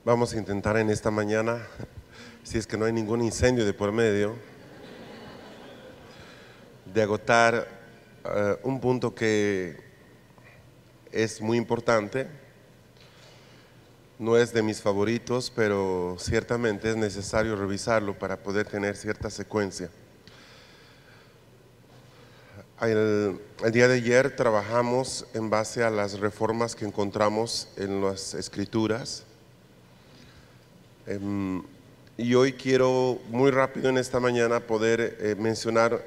Vamos a intentar en esta mañana, si es que no hay ningún incendio de por medio, de agotar un punto que es muy importante. No es de mis favoritos, pero ciertamente es necesario revisarlo para poder tener cierta secuencia. El día de ayer trabajamos en base a las reformas que encontramos en las Escrituras. Y hoy quiero muy rápido en esta mañana poder mencionar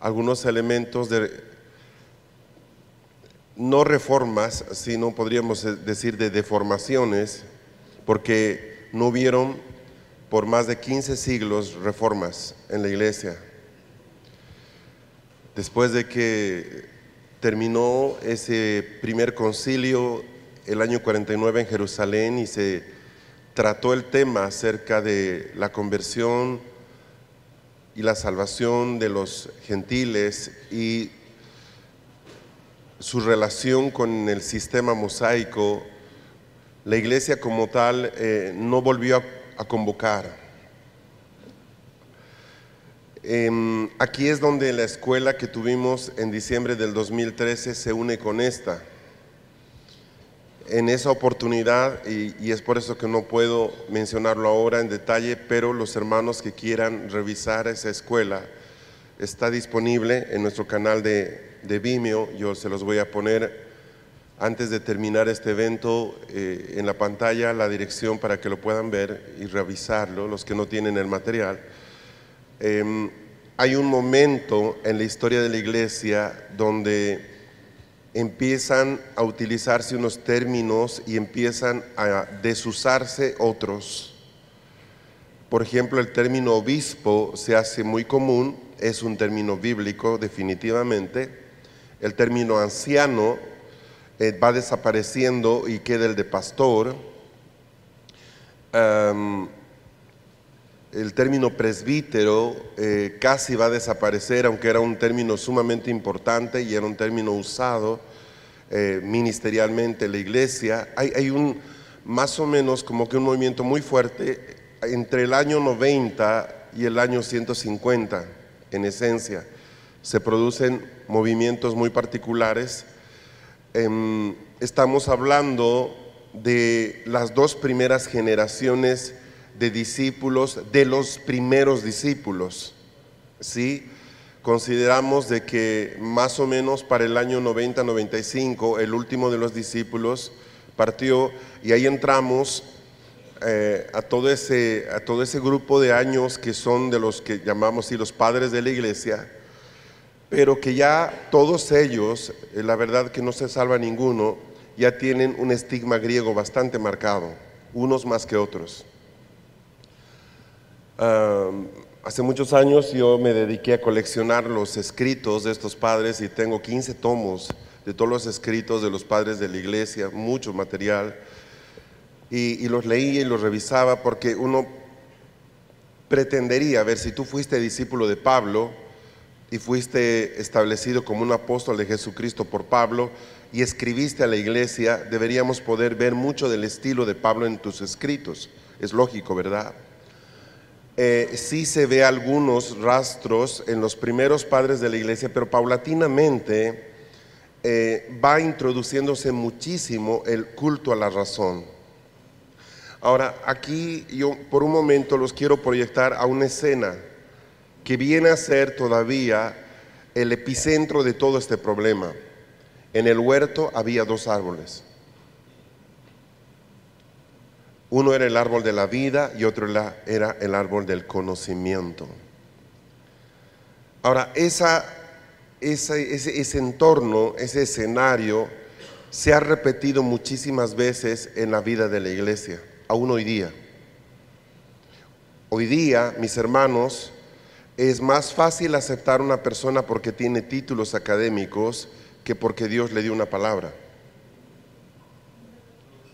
algunos elementos de, no reformas, sino podríamos decir de deformaciones, porque no hubieron por más de 15 siglos reformas en la iglesia. Después de que terminó ese primer concilio el año 49 en Jerusalén y se trató el tema acerca de la conversión y la salvación de los gentiles y su relación con el sistema mosaico, la iglesia como tal no volvió a convocar. Aquí es donde la escuela que tuvimos en diciembre del 2013 se une con esta. En esa oportunidad, y es por eso que no puedo mencionarlo ahora en detalle, pero los hermanos que quieran revisar esa escuela, está disponible en nuestro canal de Vimeo. Yo se los voy a poner antes de terminar este evento en la pantalla, la dirección para que lo puedan ver y revisarlo, los que no tienen el material. Hay un momento en la historia de la iglesia donde empiezan a utilizarse unos términos y empiezan a desusarse otros. Por ejemplo, el término obispo se hace muy común, es un término bíblico definitivamente. El término anciano va desapareciendo y queda el de pastor. El término presbítero casi va a desaparecer, aunque era un término sumamente importante y era un término usado ministerialmente en la iglesia. Hay un más o menos como que un movimiento muy fuerte entre el año 90 y el año 150, en esencia. Se producen movimientos muy particulares. Estamos hablando de las dos primeras generaciones de discípulos, de los primeros discípulos, ¿sí? Consideramos de que más o menos para el año 90-95 el último de los discípulos partió, y ahí entramos a todo ese grupo de años que son de los que llamamos los padres de la iglesia, pero que ya todos ellos, la verdad que no se salva ninguno, ya tienen un estigma griego bastante marcado, unos más que otros. Hace muchos años yo me dediqué a coleccionar los escritos de estos padres y tengo 15 tomos de todos los escritos de los padres de la iglesia, mucho material, y los leía y los revisaba porque uno pretendería, a ver, si tú fuiste discípulo de Pablo y fuiste establecido como un apóstol de Jesucristo por Pablo y escribiste a la iglesia, deberíamos poder ver mucho del estilo de Pablo en tus escritos. Es lógico, ¿verdad? Sí se ve algunos rastros en los primeros padres de la iglesia, pero paulatinamente va introduciéndose muchísimo el culto a la razón. Ahora, aquí yo por un momento los quiero proyectar a una escena que viene a ser todavía el epicentro de todo este problema. En el huerto había dos árboles. Uno era el árbol de la vida y otro era el árbol del conocimiento. Ahora, ese entorno, ese escenario, se ha repetido muchísimas veces en la vida de la iglesia, aún hoy día. Hoy día, mis hermanos, es más fácil aceptar a una persona porque tiene títulos académicos que porque Dios le dio una palabra.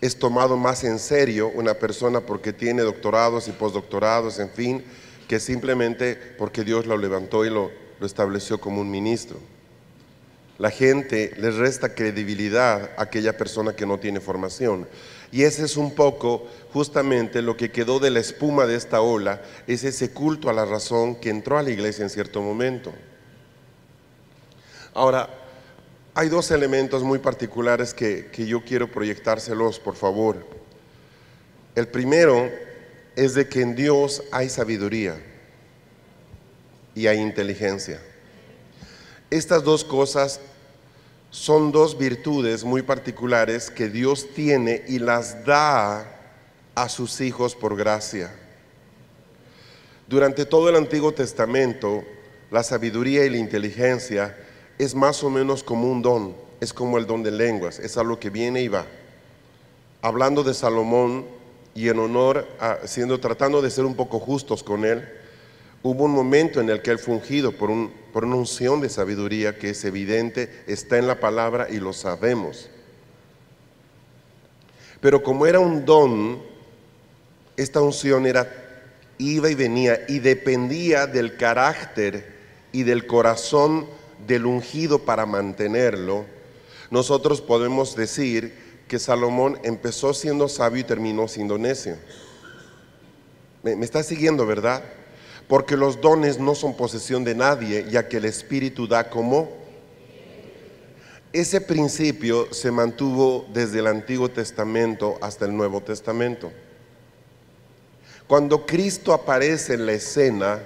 Es tomado más en serio una persona porque tiene doctorados y postdoctorados, en fin, que simplemente porque Dios lo levantó y lo estableció como un ministro. La gente les resta credibilidad a aquella persona que no tiene formación. Y ese es un poco justamente lo que quedó de la espuma de esta ola, es ese culto a la razón que entró a la iglesia en cierto momento. Ahora, hay dos elementos muy particulares que yo quiero proyectárselos, por favor. El primero es de que en Dios hay sabiduría y hay inteligencia. Estas dos cosas son dos virtudes muy particulares que Dios tiene y las da a sus hijos por gracia. Durante todo el Antiguo Testamento, la sabiduría y la inteligencia es más o menos como un don, es como el don de lenguas, es algo que viene y va. Hablando de Salomón y en honor a, tratando de ser un poco justos con él, hubo un momento en el que él fue ungido por una unción de sabiduría que es evidente, está en la palabra y lo sabemos. Pero como era un don, esta unción iba y venía y dependía del carácter y del corazón del ungido para mantenerlo. Nosotros podemos decir que Salomón empezó siendo sabio y terminó siendo necio. ¿Me está siguiendo, verdad? Porque los dones no son posesión de nadie, ya que el Espíritu da como. Ese principio se mantuvo desde el Antiguo Testamento hasta el Nuevo Testamento. Cuando Cristo aparece en la escena,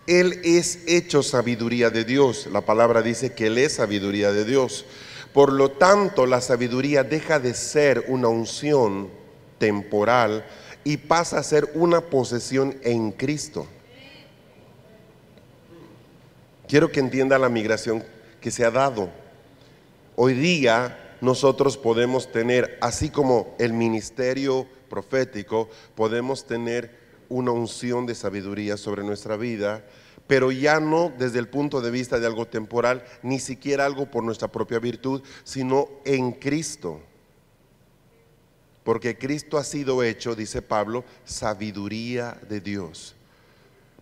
Él es hecho sabiduría de Dios. La palabra dice que Él es sabiduría de Dios. Por lo tanto, la sabiduría deja de ser una unción temporal y pasa a ser una posesión en Cristo. Quiero que entienda la migración que se ha dado. Hoy día nosotros podemos tener, así como el ministerio profético, podemos tener una unción de sabiduría sobre nuestra vida, pero ya no desde el punto de vista de algo temporal, ni siquiera algo por nuestra propia virtud, sino en Cristo. Porque Cristo ha sido hecho, dice Pablo, sabiduría de Dios.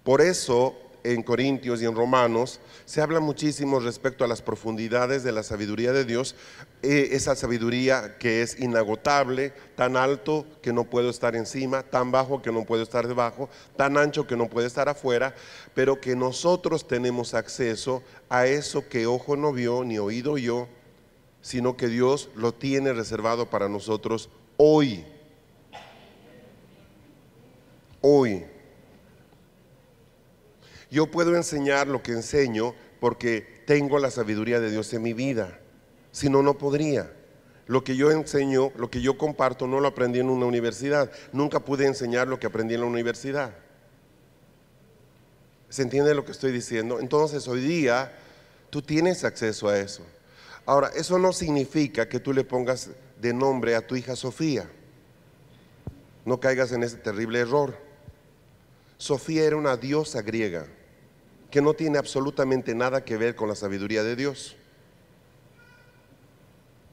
Por eso en Corintios y en Romanos se habla muchísimo respecto a las profundidades de la sabiduría de Dios, esa sabiduría que es inagotable, tan alto que no puedo estar encima, tan bajo que no puedo estar debajo, tan ancho que no puede estar afuera, pero que nosotros tenemos acceso a eso que ojo no vio ni oído oyó, sino que Dios lo tiene reservado para nosotros hoy. Hoy. Yo puedo enseñar lo que enseño porque tengo la sabiduría de Dios en mi vida. Si no, no podría. Lo que yo enseño, lo que yo comparto, no lo aprendí en una universidad. Nunca pude enseñar lo que aprendí en la universidad. ¿Se entiende lo que estoy diciendo? Entonces hoy día tú tienes acceso a eso. Ahora, eso no significa que tú le pongas de nombre a tu hija Sofía. No caigas en ese terrible error. Sofía era una diosa griega que no tiene absolutamente nada que ver con la sabiduría de Dios.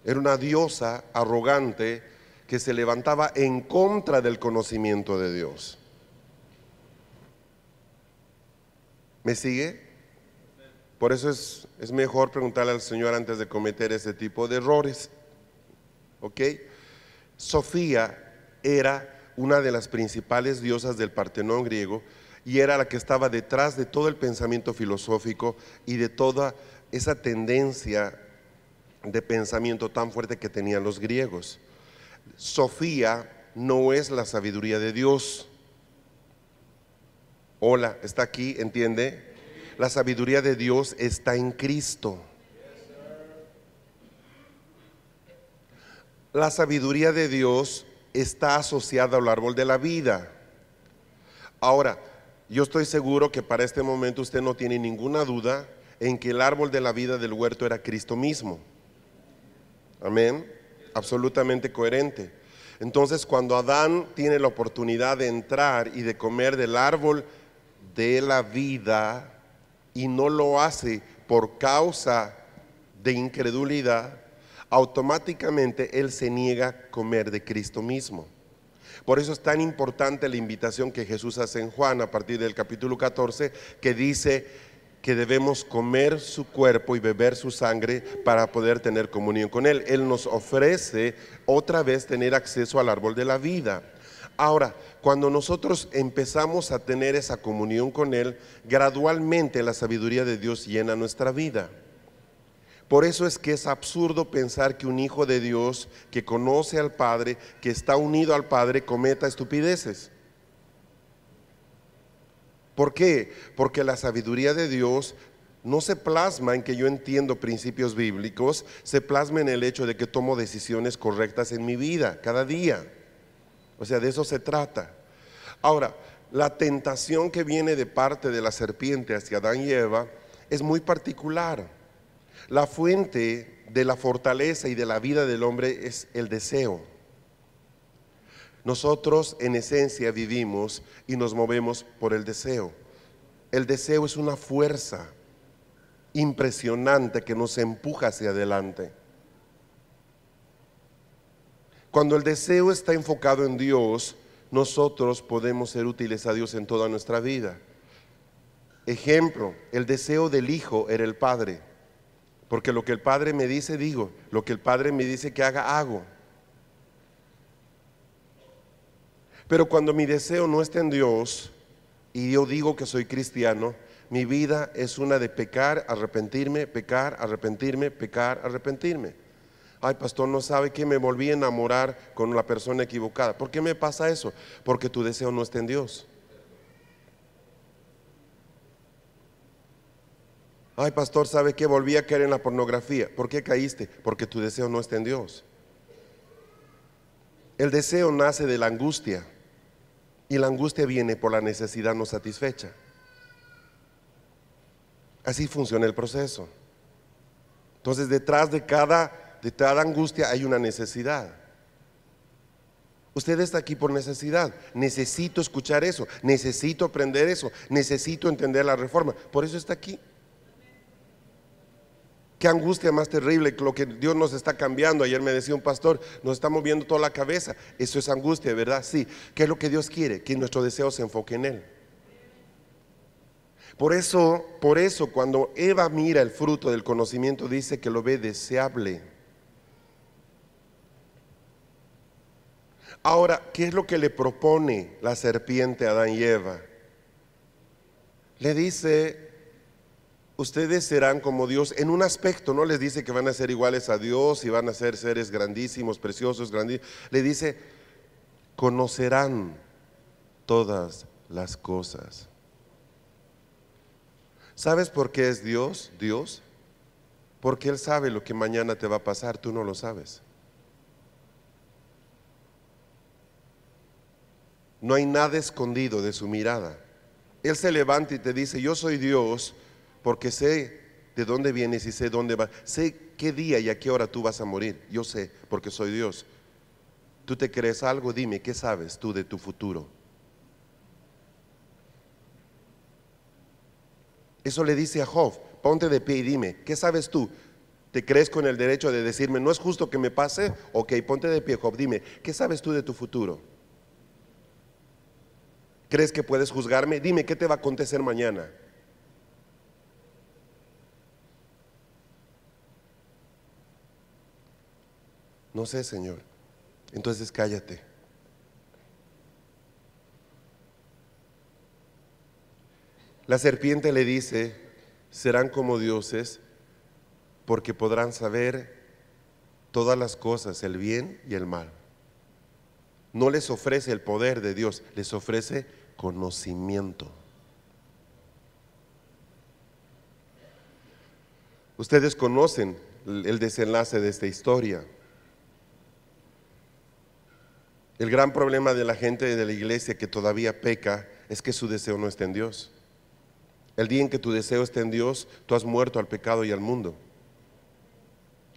Era una diosa arrogante que se levantaba en contra del conocimiento de Dios. ¿Me sigue? Por eso es mejor preguntarle al Señor antes de cometer ese tipo de errores. ¿Ok? Sofía era una de las principales diosas del Partenón griego y era la que estaba detrás de todo el pensamiento filosófico y de toda esa tendencia de pensamiento tan fuerte que tenían los griegos. Sofía no es la sabiduría de Dios. Hola, ¿está aquí? ¿Entiende? La sabiduría de Dios está en Cristo. La sabiduría de Dios está asociada al árbol de la vida. Ahora, yo estoy seguro que para este momento usted no tiene ninguna duda en que el árbol de la vida del huerto era Cristo mismo. Amén. Absolutamente coherente. Entonces, cuando Adán tiene la oportunidad de entrar y de comer del árbol de la vida y no lo hace por causa de incredulidad, automáticamente él se niega a comer de Cristo mismo. Por eso es tan importante la invitación que Jesús hace en Juan a partir del capítulo 14, que dice: que debemos comer su cuerpo y beber su sangre para poder tener comunión con Él. Él nos ofrece otra vez tener acceso al árbol de la vida. Ahora, cuando nosotros empezamos a tener esa comunión con Él, gradualmente la sabiduría de Dios llena nuestra vida. Por eso es que es absurdo pensar que un hijo de Dios que conoce al Padre, que está unido al Padre, cometa estupideces. ¿Por qué? Porque la sabiduría de Dios no se plasma en que yo entiendo principios bíblicos, se plasma en el hecho de que tomo decisiones correctas en mi vida, cada día. O sea, de eso se trata. Ahora, la tentación que viene de parte de la serpiente hacia Adán y Eva es muy particular. La fuente de la fortaleza y de la vida del hombre es el deseo. Nosotros en esencia vivimos y nos movemos por el deseo. El deseo es una fuerza impresionante que nos empuja hacia adelante. Cuando el deseo está enfocado en Dios, nosotros podemos ser útiles a Dios en toda nuestra vida. Ejemplo, el deseo del hijo era el padre. Porque lo que el Padre me dice, digo. Lo que el Padre me dice que haga, hago. Pero cuando mi deseo no está en Dios y yo digo que soy cristiano, mi vida es una de pecar, arrepentirme, pecar, arrepentirme, pecar, arrepentirme. Ay, pastor, no sabe que me volví a enamorar con la persona equivocada. ¿Por qué me pasa eso? Porque tu deseo no está en Dios. Ay, pastor, ¿sabe qué? Volví a caer en la pornografía. ¿Por qué caíste? Porque tu deseo no está en Dios. El deseo nace de la angustia y la angustia viene por la necesidad no satisfecha. Así funciona el proceso. Entonces, detrás de cada angustia hay una necesidad. Usted está aquí por necesidad. Necesito escuchar eso, necesito aprender eso, necesito entender la reforma. Por eso está aquí. Qué angustia más terrible lo que Dios nos está cambiando. Ayer me decía un pastor, nos está moviendo toda la cabeza. Eso es angustia, ¿verdad? Sí. ¿Qué es lo que Dios quiere? Que nuestro deseo se enfoque en Él. Por eso cuando Eva mira el fruto del conocimiento, dice que lo ve deseable. Ahora, ¿qué es lo que le propone la serpiente a Adán y Eva? Le dice: ustedes serán como Dios en un aspecto. No les dice que van a ser iguales a Dios y van a ser seres grandísimos, preciosos, grandísimos. Le dice: conocerán todas las cosas. ¿Sabes por qué es Dios? Dios, porque Él sabe lo que mañana te va a pasar, tú no lo sabes. No hay nada escondido de su mirada. Él se levanta y te dice: yo soy Dios, porque sé de dónde vienes y sé dónde vas. Sé qué día y a qué hora tú vas a morir. Yo sé, porque soy Dios. ¿Tú te crees algo? Dime, ¿qué sabes tú de tu futuro? Eso le dice a Job: ponte de pie y dime, ¿qué sabes tú? ¿Te crees con el derecho de decirme, no es justo que me pase? Ok, ponte de pie, Job, dime, ¿qué sabes tú de tu futuro? ¿Crees que puedes juzgarme? Dime, ¿qué te va a acontecer mañana? No sé, Señor. Entonces cállate. La serpiente le dice: serán como dioses, porque podrán saber todas las cosas, el bien y el mal. No les ofrece el poder de Dios, les ofrece conocimiento. Ustedes conocen el desenlace de esta historia. El gran problema de la gente de la iglesia que todavía peca es que su deseo no está en Dios. El día en que tu deseo está en Dios, tú has muerto al pecado y al mundo.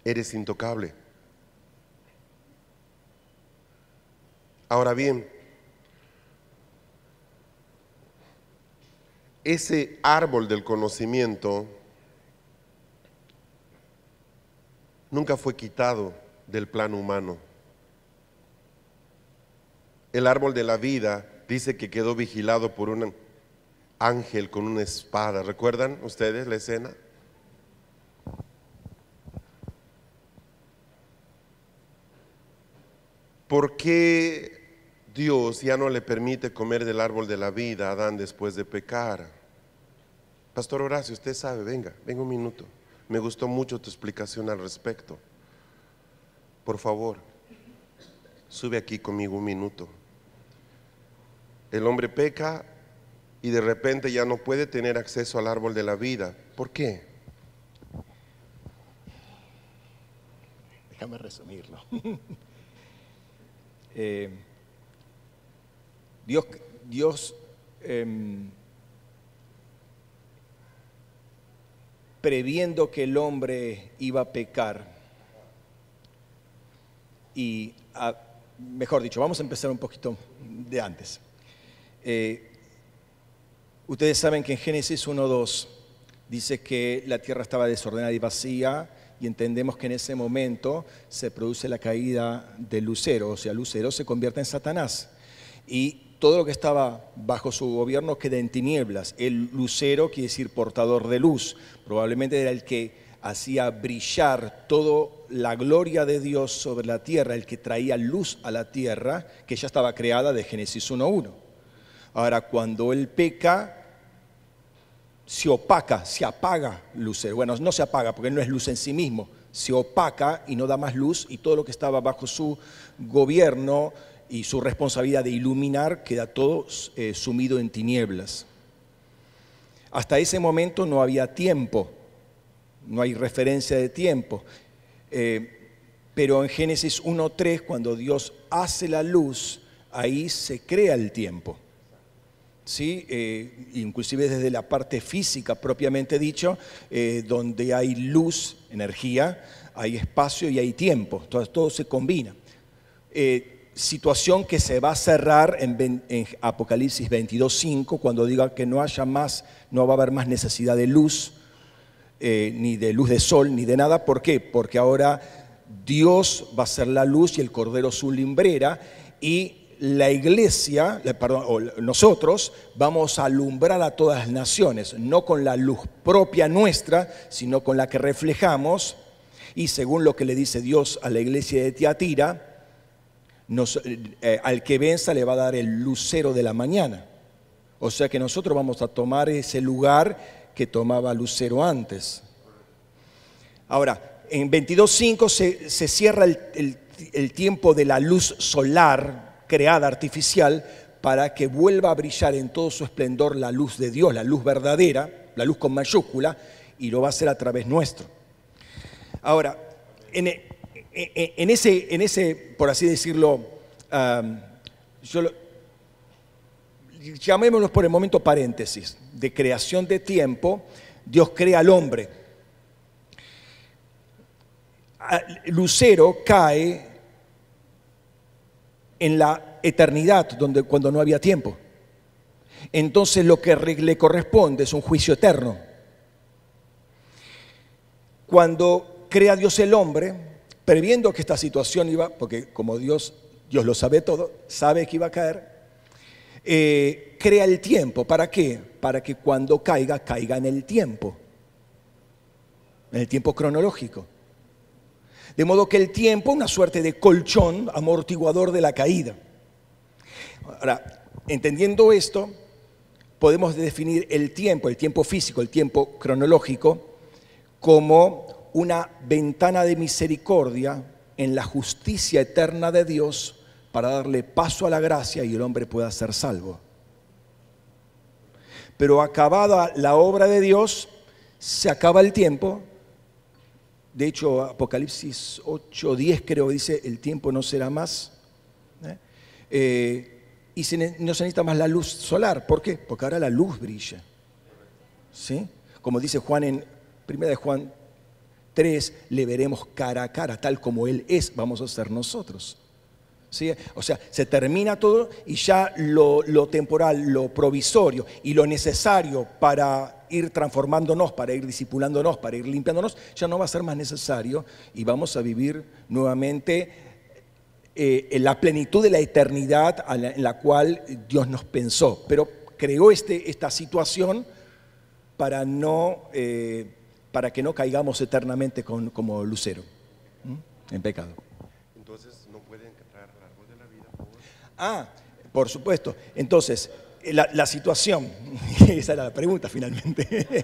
Eres intocable. Ahora bien, ese árbol del conocimiento nunca fue quitado del plano humano. El árbol de la vida dice que quedó vigilado por ángel con una espada. ¿Recuerdan ustedes la escena? ¿Por qué Dios ya no le permite comer del árbol de la vida a Adán después de pecar? Pastor Horacio, usted sabe, venga un minuto. Me gustó mucho tu explicación al respecto. Por favor, sube aquí conmigo un minuto. El hombre peca y de repente ya no puede tener acceso al árbol de la vida. ¿Por qué? Déjame resumirlo. Dios previendo que el hombre iba a pecar y, mejor dicho, vamos a empezar un poquito de antes. Ustedes saben que en Génesis 1:2 dice que la tierra estaba desordenada y vacía, y entendemos que en ese momento se produce la caída del lucero, o sea, Lucero se convierte en Satanás y todo lo que estaba bajo su gobierno queda en tinieblas. El lucero quiere decir portador de luz, probablemente era el que hacía brillar toda la gloria de Dios sobre la tierra, el que traía luz a la tierra, que ya estaba creada de Génesis 1:1. Ahora, cuando él peca, se opaca, se apaga lucero. Bueno, no se apaga porque él no es luz en sí mismo, se opaca y no da más luz, y todo lo que estaba bajo su gobierno y su responsabilidad de iluminar queda todo sumido en tinieblas. Hasta ese momento no había tiempo, no hay referencia de tiempo, pero en Génesis 1:3, cuando Dios hace la luz, ahí se crea el tiempo. ¿Sí? Inclusive desde la parte física propiamente dicho, donde hay luz, energía, hay espacio y hay tiempo, todo se combina. Situación que se va a cerrar en Apocalipsis 22:5, cuando diga que no va a haber más necesidad de luz, ni de luz de sol, ni de nada. ¿Por qué? Porque ahora Dios va a ser la luz y el Cordero su lumbrera, y la iglesia, nosotros vamos a alumbrar a todas las naciones, no con la luz propia nuestra, sino con la que reflejamos. Y según lo que le dice Dios a la iglesia de Tiatira, al que venza le va a dar el lucero de la mañana. O sea que nosotros vamos a tomar ese lugar que tomaba Lucero antes. Ahora, en 22:5 se cierra el tiempo de la luz solar creada artificial, para que vuelva a brillar en todo su esplendor la luz de Dios, la luz verdadera, la luz con mayúscula, y lo va a hacer a través nuestro. Ahora, en ese, por así decirlo, llamémoslo por el momento paréntesis, de creación de tiempo, Dios crea al hombre. Lucero cae en la eternidad, cuando no había tiempo. Entonces lo que le corresponde es un juicio eterno. Cuando crea Dios el hombre, previendo que esta situación iba, porque como Dios lo sabe todo, sabe que iba a caer, crea el tiempo. ¿Para qué? Para que cuando caiga en el tiempo cronológico. De modo que el tiempo, una suerte de colchón amortiguador de la caída. Ahora, entendiendo esto, podemos definir el tiempo físico, el tiempo cronológico, como una ventana de misericordia en la justicia eterna de Dios para darle paso a la gracia y el hombre pueda ser salvo. Pero acabada la obra de Dios, se acaba el tiempo. De hecho, Apocalipsis 8:10 creo que dice, el tiempo no será más. Y no se necesita más la luz solar. ¿Por qué? Porque ahora la luz brilla. ¿Sí? Como dice Juan en 1 de Juan 3, le veremos cara a cara, tal como Él es, vamos a ser nosotros. ¿Sí? O sea, se termina todo y ya lo temporal, lo provisorio y lo necesario para ir transformándonos, para ir discipulándonos, para ir limpiándonos, ya no va a ser más necesario, y vamos a vivir nuevamente en la plenitud de la eternidad en la cual Dios nos pensó. Pero creó esta situación para que no caigamos eternamente como lucero, en pecado. Entonces, ¿no pueden entrar al árbol de la vida? Por supuesto. Entonces, la situación, esa era la pregunta finalmente.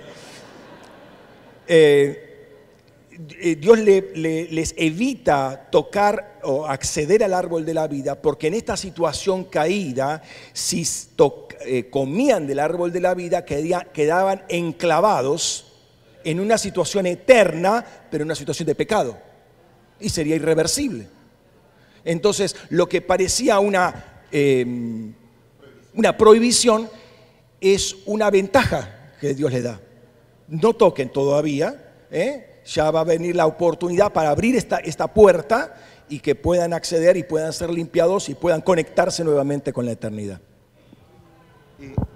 Dios les evita tocar o acceder al árbol de la vida, porque en esta situación caída, si comían del árbol de la vida, quedaban enclavados en una situación eterna, pero en una situación de pecado, y sería irreversible. Entonces, lo que parecía una prohibición es una ventaja que Dios le da. No toquen todavía, ya va a venir la oportunidad para abrir esta puerta y que puedan acceder y puedan ser limpiados y puedan conectarse nuevamente con la eternidad.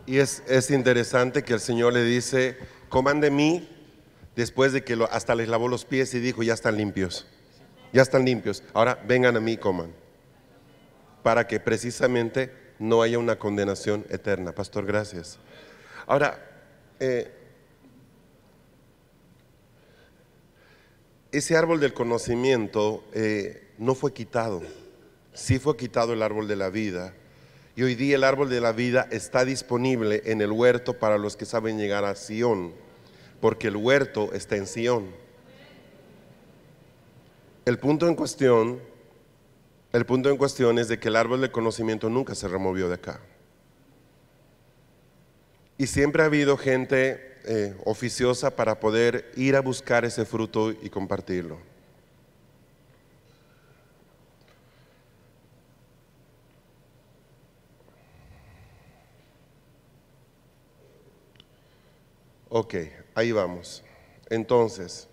Y es interesante que el Señor le dice, coman de mí, después de que hasta les lavó los pies y dijo, ya están limpios, ahora vengan a mí y coman, para que precisamente no haya una condenación eterna. Pastor, gracias. Ahora, ese árbol del conocimiento no fue quitado, sí fue quitado el árbol de la vida, y hoy día el árbol de la vida está disponible en el huerto para los que saben llegar a Sión, porque el huerto está en Sión. El punto en cuestión es de que el árbol del conocimiento nunca se removió de acá, y siempre ha habido gente oficiosa para poder ir a buscar ese fruto y compartirlo. Ok, ahí vamos. Entonces,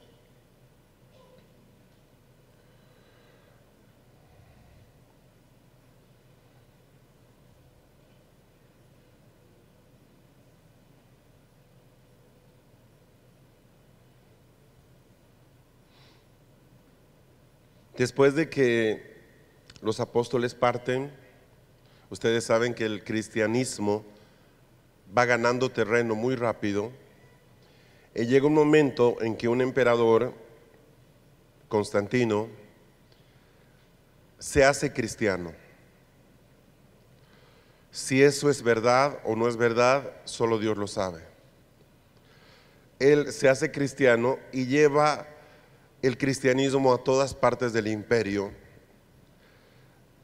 después de que los apóstoles parten, ustedes saben que el cristianismo va ganando terreno muy rápido, y llega un momento en que un emperador, Constantino, se hace cristiano. Si eso es verdad o no es verdad, solo Dios lo sabe. Él se hace cristiano y lleva el cristianismo a todas partes del imperio,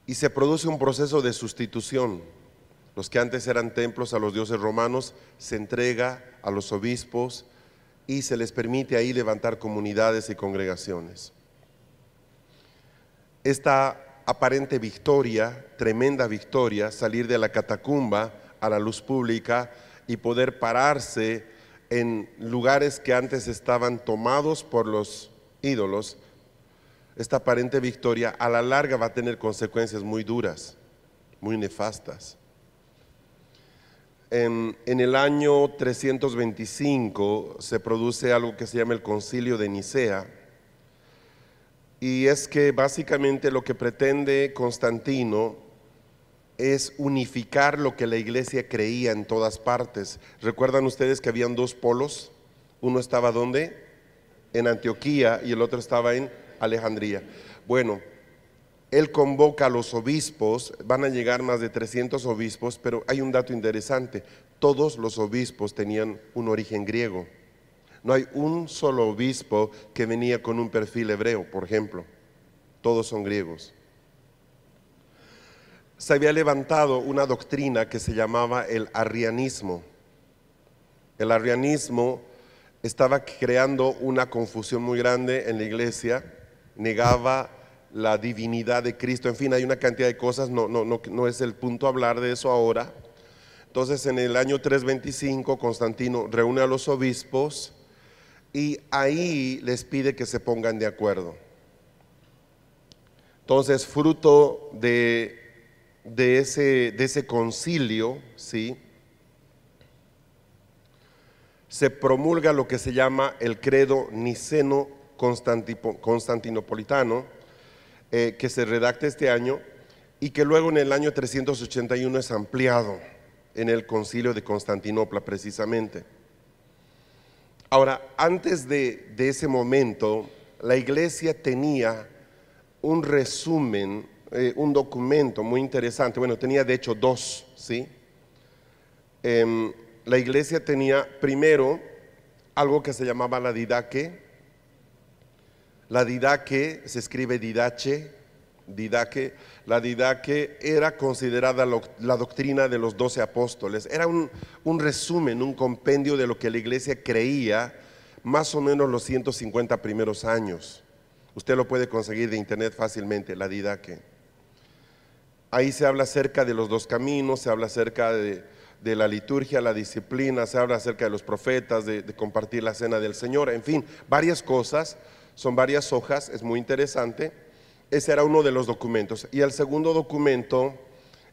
y se produce un proceso de sustitución. Los que antes eran templos a los dioses romanos se entrega a los obispos y se les permite ahí levantar comunidades y congregaciones. Esta aparente victoria, tremenda victoria, salir de la catacumba a la luz pública y poder pararse en lugares que antes estaban tomados por los ídolos, esta aparente victoria a la larga va a tener consecuencias muy duras, muy nefastas. En el año 325 se produce algo que se llama el Concilio de Nicea, y es que básicamente lo que pretende Constantino es unificar lo que la iglesia creía en todas partes. ¿Recuerdan ustedes que habían dos polos? Uno estaba ¿dónde? En Antioquía, y el otro estaba en Alejandría. Bueno, él convoca a los obispos, van a llegar más de 300 obispos, pero hay un dato interesante: todos los obispos tenían un origen griego. No hay un solo obispo que venía con un perfil hebreo, por ejemplo. Todos son griegos. Se había levantado una doctrina que se llamaba el arrianismo. El arrianismo estaba creando una confusión muy grande en la iglesia, negaba la divinidad de Cristo, en fin, hay una cantidad de cosas, no es el punto hablar de eso ahora. Entonces, en el año 325, Constantino reúne a los obispos y ahí les pide que se pongan de acuerdo. Entonces, fruto de ese concilio, ¿sí?, se promulga lo que se llama el credo niceno-constantinopolitano, que se redacta este año y que luego en el año 381 es ampliado en el concilio de Constantinopla precisamente. Ahora, antes de ese momento, la iglesia tenía un resumen, un documento muy interesante. Bueno, tenía de hecho dos, ¿sí? La iglesia tenía primero algo que se llamaba la didaque. La didaque se escribe didache, didaque. La didaque era considerada la doctrina de los 12 apóstoles. Era un resumen, un compendio de lo que la iglesia creía más o menos los 150 primeros años. Usted lo puede conseguir de internet fácilmente, la didaque. Ahí se habla acerca de los dos caminos, se habla acerca de la liturgia, la disciplina, se habla acerca de los profetas, de compartir la cena del Señor, en fin, varias cosas, son varias hojas, es muy interesante. Ese era uno de los documentos. Y el segundo documento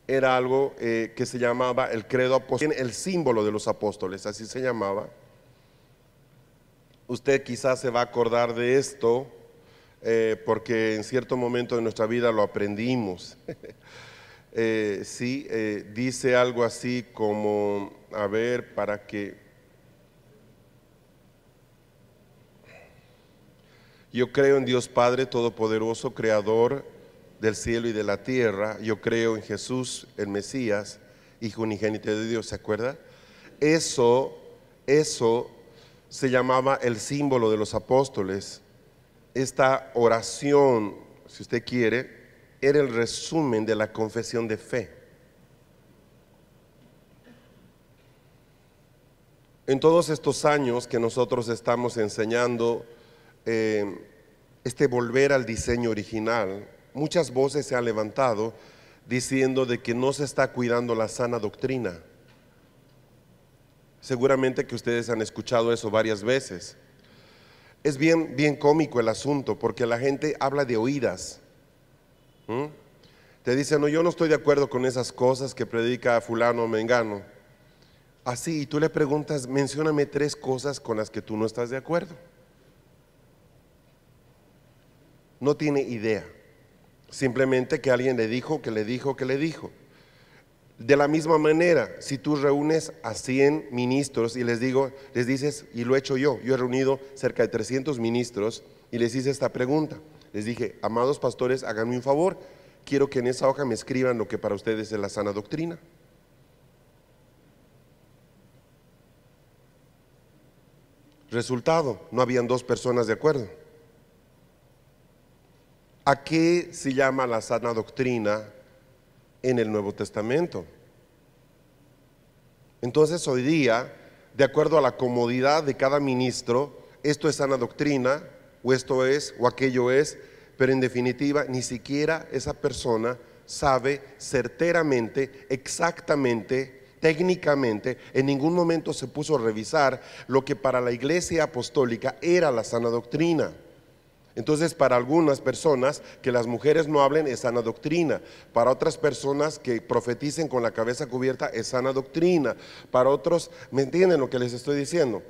era algo que se llamaba el credo apostólico, el símbolo de los apóstoles, así se llamaba. Usted quizás se va a acordar de esto, porque en cierto momento de nuestra vida lo aprendimos. Dice algo así como, a ver, para que yo creo en Dios Padre Todopoderoso, Creador del cielo y de la tierra. Yo creo en Jesús, el Mesías, Hijo unigénito de Dios. ¿Se acuerda? Eso se llamaba el símbolo de los apóstoles. Esta oración, si usted quiere, era el resumen de la confesión de fe. En todos estos años que nosotros estamos enseñando volver al diseño original, muchas voces se han levantado diciendo de que no se está cuidando la sana doctrina. Seguramente que ustedes han escuchado eso varias veces. Es bien cómico el asunto, porque la gente habla de oídas. Te dicen, no, yo no estoy de acuerdo con esas cosas que predica fulano o mengano. Así, y tú le preguntas, mencióname 3 cosas con las que tú no estás de acuerdo. No tiene idea, simplemente que alguien le dijo, que le dijo, que le dijo. De la misma manera, si tú reúnes a 100 ministros y les dices, y lo he hecho yo he reunido cerca de 300 ministros y les hice esta pregunta. Les dije, amados pastores, háganme un favor, quiero que en esa hoja me escriban lo que para ustedes es la sana doctrina. Resultado, no habían 2 personas de acuerdo. ¿A qué se llama la sana doctrina en el Nuevo Testamento? Entonces hoy día, de acuerdo a la comodidad de cada ministro, esto es sana doctrina, o esto es, o aquello es, pero en definitiva ni siquiera esa persona sabe certeramente, exactamente, técnicamente, en ningún momento se puso a revisar lo que para la iglesia apostólica era la sana doctrina. Entonces, para algunas personas que las mujeres no hablen es sana doctrina. Para otras personas que profeticen con la cabeza cubierta es sana doctrina. Para otros, ¿me entienden lo que les estoy diciendo?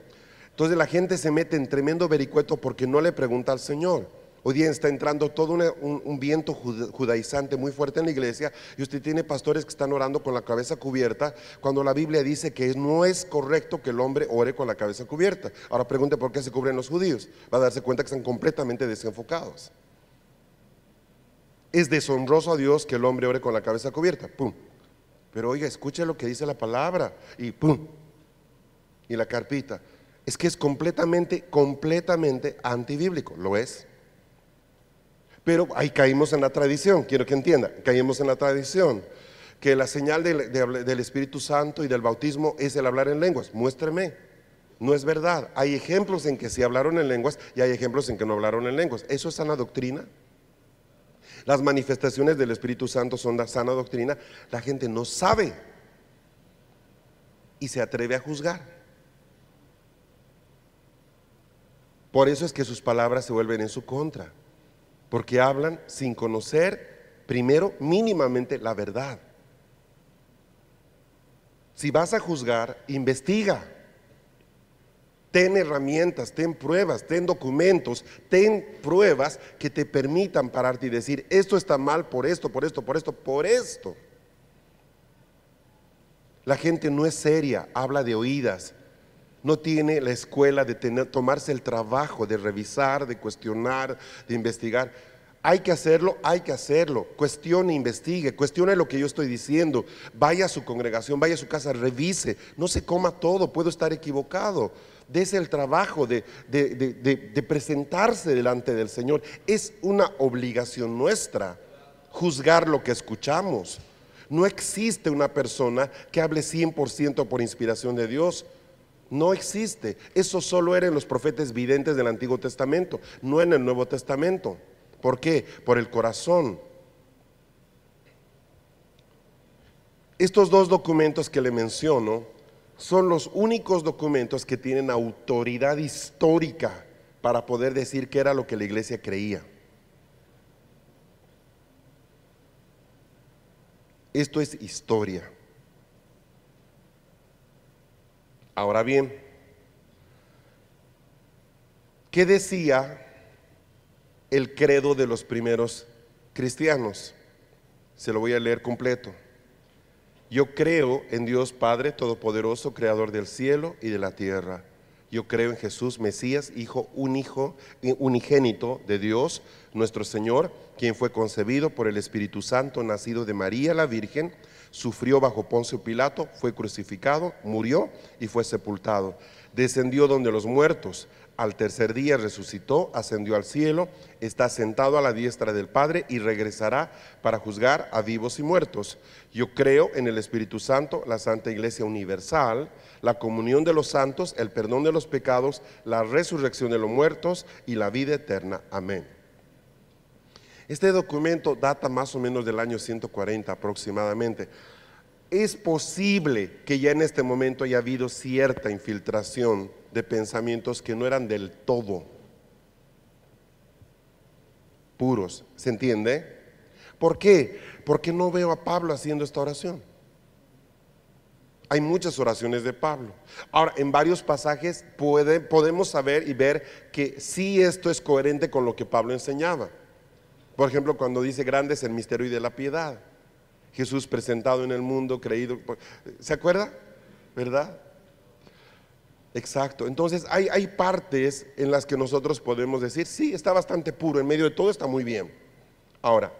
Entonces la gente se mete en tremendo vericueto porque no le pregunta al Señor. Hoy día está entrando todo un viento judaizante muy fuerte en la iglesia, y usted tiene pastores que están orando con la cabeza cubierta cuando la Biblia dice que no es correcto que el hombre ore con la cabeza cubierta. Ahora pregunte por qué se cubren los judíos. Va a darse cuenta que están completamente desenfocados. Es deshonroso a Dios que el hombre ore con la cabeza cubierta. ¡Pum! Pero oiga, escuche lo que dice la palabra. Y ¡pum! Y la carpita. Es que es completamente antibíblico. Lo es. Pero ahí caímos en la tradición, quiero que entienda, caímos en la tradición, que la señal del Espíritu Santo y del bautismo es el hablar en lenguas. Muéstreme, no es verdad. Hay ejemplos en que sí hablaron en lenguas y hay ejemplos en que no hablaron en lenguas. ¿Eso es sana doctrina? Las manifestaciones del Espíritu Santo son la sana doctrina. La gente no sabe y se atreve a juzgar. Por eso es que sus palabras se vuelven en su contra. Porque hablan sin conocer primero mínimamente la verdad. Si vas a juzgar, investiga. Ten herramientas, ten pruebas, ten documentos, ten pruebas que te permitan pararte y decir, esto está mal por esto, por esto, por esto, por esto. La gente no es seria, habla de oídas. No tiene la escuela de tomarse el trabajo de revisar, de cuestionar, de investigar. Hay que hacerlo, cuestione, investigue, cuestione lo que yo estoy diciendo, vaya a su congregación, vaya a su casa, revise, no se coma todo, puedo estar equivocado. Dese el trabajo de presentarse delante del Señor. Es una obligación nuestra juzgar lo que escuchamos. No existe una persona que hable 100% por inspiración de Dios. No existe. Eso solo era en los profetas videntes del Antiguo Testamento, no en el Nuevo Testamento. ¿Por qué? Por el corazón. Estos dos documentos que le menciono son los únicos documentos que tienen autoridad histórica para poder decir qué era lo que la iglesia creía. Esto es historia. Ahora bien, ¿qué decía el credo de los primeros cristianos? Se lo voy a leer completo. Yo creo en Dios Padre Todopoderoso, Creador del cielo y de la tierra. Yo creo en Jesús Mesías, Hijo unigénito de Dios, nuestro Señor, quien fue concebido por el Espíritu Santo, nacido de María la Virgen, sufrió bajo Poncio Pilato, fue crucificado, murió y fue sepultado. Descendió donde los muertos, al tercer día resucitó, ascendió al cielo, está sentado a la diestra del Padre y regresará para juzgar a vivos y muertos. Yo creo en el Espíritu Santo, la Santa Iglesia Universal, la comunión de los santos, el perdón de los pecados, la resurrección de los muertos y la vida eterna. Amén. Este documento data más o menos del año 140 aproximadamente. Es posible que ya en este momento haya habido cierta infiltración de pensamientos que no eran del todo puros. ¿Se entiende? ¿Por qué? Porque no veo a Pablo haciendo esta oración. Hay muchas oraciones de Pablo. Ahora, en varios pasajes podemos saber y ver que sí esto es coherente con lo que Pablo enseñaba. Por ejemplo, cuando dice grande es el misterio de la piedad. Jesús presentado en el mundo, creído. ¿Se acuerda? ¿Verdad? Exacto. Entonces hay partes en las que nosotros podemos decir, sí, está bastante puro, en medio de todo está muy bien. Ahora,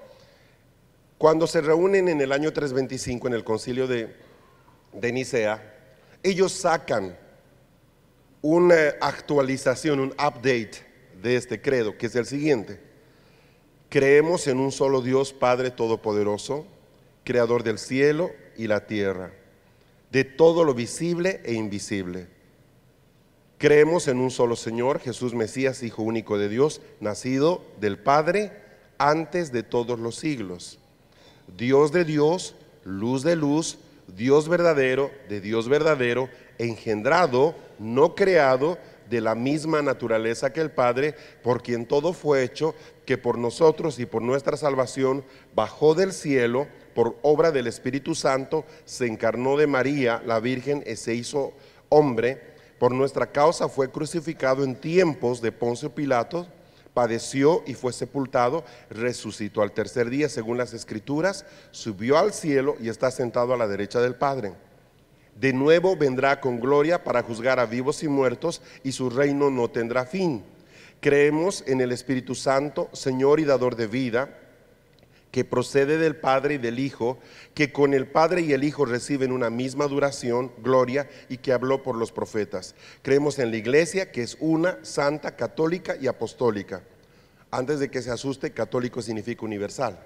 cuando se reúnen en el año 325 en el concilio de Nicea, ellos sacan una actualización, un update de este credo, que es el siguiente: creemos en un solo Dios Padre Todopoderoso, Creador del cielo y la tierra, de todo lo visible e invisible. Creemos en un solo Señor, Jesús Mesías, Hijo único de Dios, nacido del Padre antes de todos los siglos, Dios de Dios, luz de luz, Dios verdadero de Dios verdadero, engendrado, no creado, de la misma naturaleza que el Padre, por quien todo fue hecho, que por nosotros y por nuestra salvación bajó del cielo por obra del Espíritu Santo, se encarnó de María, la Virgen, y se hizo hombre. Por nuestra causa fue crucificado en tiempos de Poncio Pilato, padeció y fue sepultado, resucitó al tercer día según las Escrituras, subió al cielo y está sentado a la derecha del Padre. De nuevo vendrá con gloria para juzgar a vivos y muertos, y su reino no tendrá fin. Creemos en el Espíritu Santo, Señor y dador de vida, que procede del Padre y del Hijo, que con el Padre y el Hijo reciben una misma duración, gloria, y que habló por los profetas. Creemos en la Iglesia, que es una, santa, católica y apostólica. Antes de que se asuste, católico significa universal.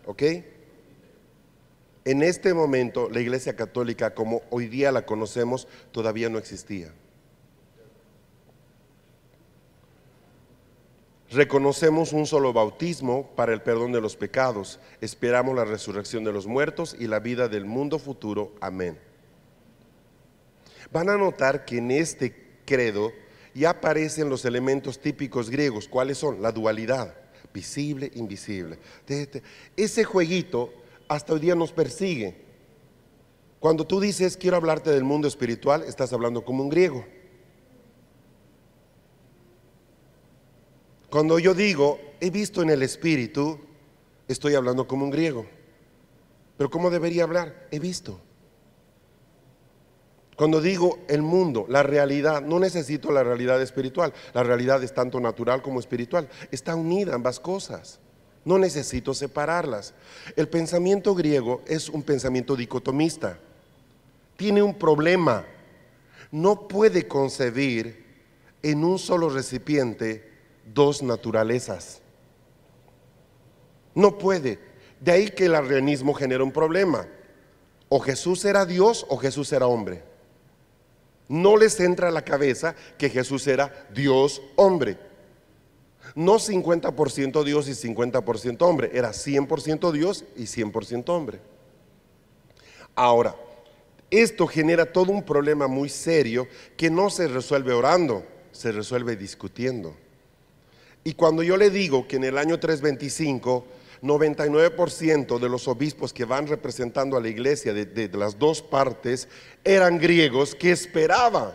¿Ok? En este momento, la Iglesia católica, como hoy día la conocemos, todavía no existía. Reconocemos un solo bautismo para el perdón de los pecados. Esperamos la resurrección de los muertos y la vida del mundo futuro. Amén. Van a notar que en este credo ya aparecen los elementos típicos griegos. ¿Cuáles son? La dualidad, visible, invisible. Ese jueguito hasta hoy día nos persigue. Cuando tú dices quiero hablarte del mundo espiritual, estás hablando como un griego. Cuando yo digo he visto en el espíritu, estoy hablando como un griego. Pero ¿cómo debería hablar? He visto. Cuando digo el mundo, la realidad, no necesito la realidad espiritual. La realidad es tanto natural como espiritual. Está unida ambas cosas. No necesito separarlas. El pensamiento griego es un pensamiento dicotomista. Tiene un problema. No puede concebir en un solo recipiente dos naturalezas. No puede. De ahí que el arrianismo genera un problema. O Jesús era Dios o Jesús era hombre. No les entra a la cabeza que Jesús era Dios hombre. No 50% Dios y 50% hombre. Era 100% Dios y 100% hombre. Ahora, esto genera todo un problema muy serio que no se resuelve orando, se resuelve discutiendo. Y cuando yo le digo que en el año 325 99% de los obispos que van representando a la iglesia de las dos partes eran griegos, que esperaban.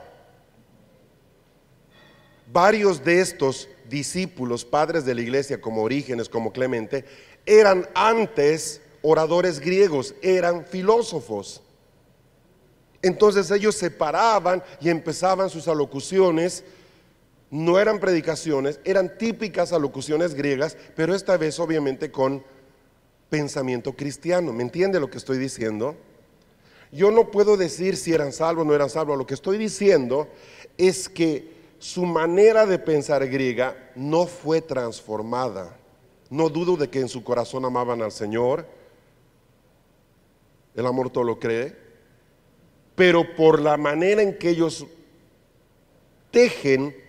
Varios de estos discípulos, padres de la iglesia como Orígenes, como Clemente, eran antes oradores griegos, eran filósofos. Entonces ellos se paraban y empezaban sus alocuciones. No eran predicaciones, eran típicas alocuciones griegas, pero esta vez obviamente con pensamiento cristiano. ¿Me entiende lo que estoy diciendo? Yo no puedo decir si eran salvos o no eran salvos. Lo que estoy diciendo es que su manera de pensar griega no fue transformada. No dudo de que en su corazón amaban al Señor. El amor todo lo cree. Pero por la manera en que ellos tejen,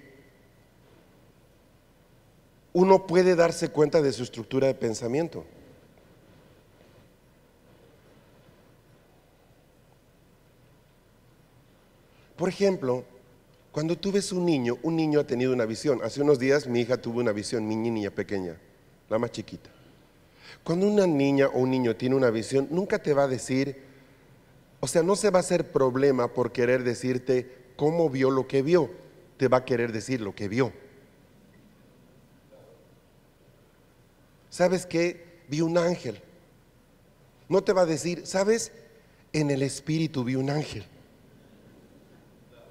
uno puede darse cuenta de su estructura de pensamiento. Por ejemplo, cuando tú ves un niño ha tenido una visión. Hace unos días mi hija tuvo una visión, mi niña pequeña, la más chiquita. Cuando una niña o un niño tiene una visión, nunca te va a decir, o sea, no se va a hacer problema por querer decirte cómo vio lo que vio, te va a querer decir lo que vio. ¿Sabes qué? Vi un ángel. No te va a decir, ¿sabes? En el espíritu vi un ángel.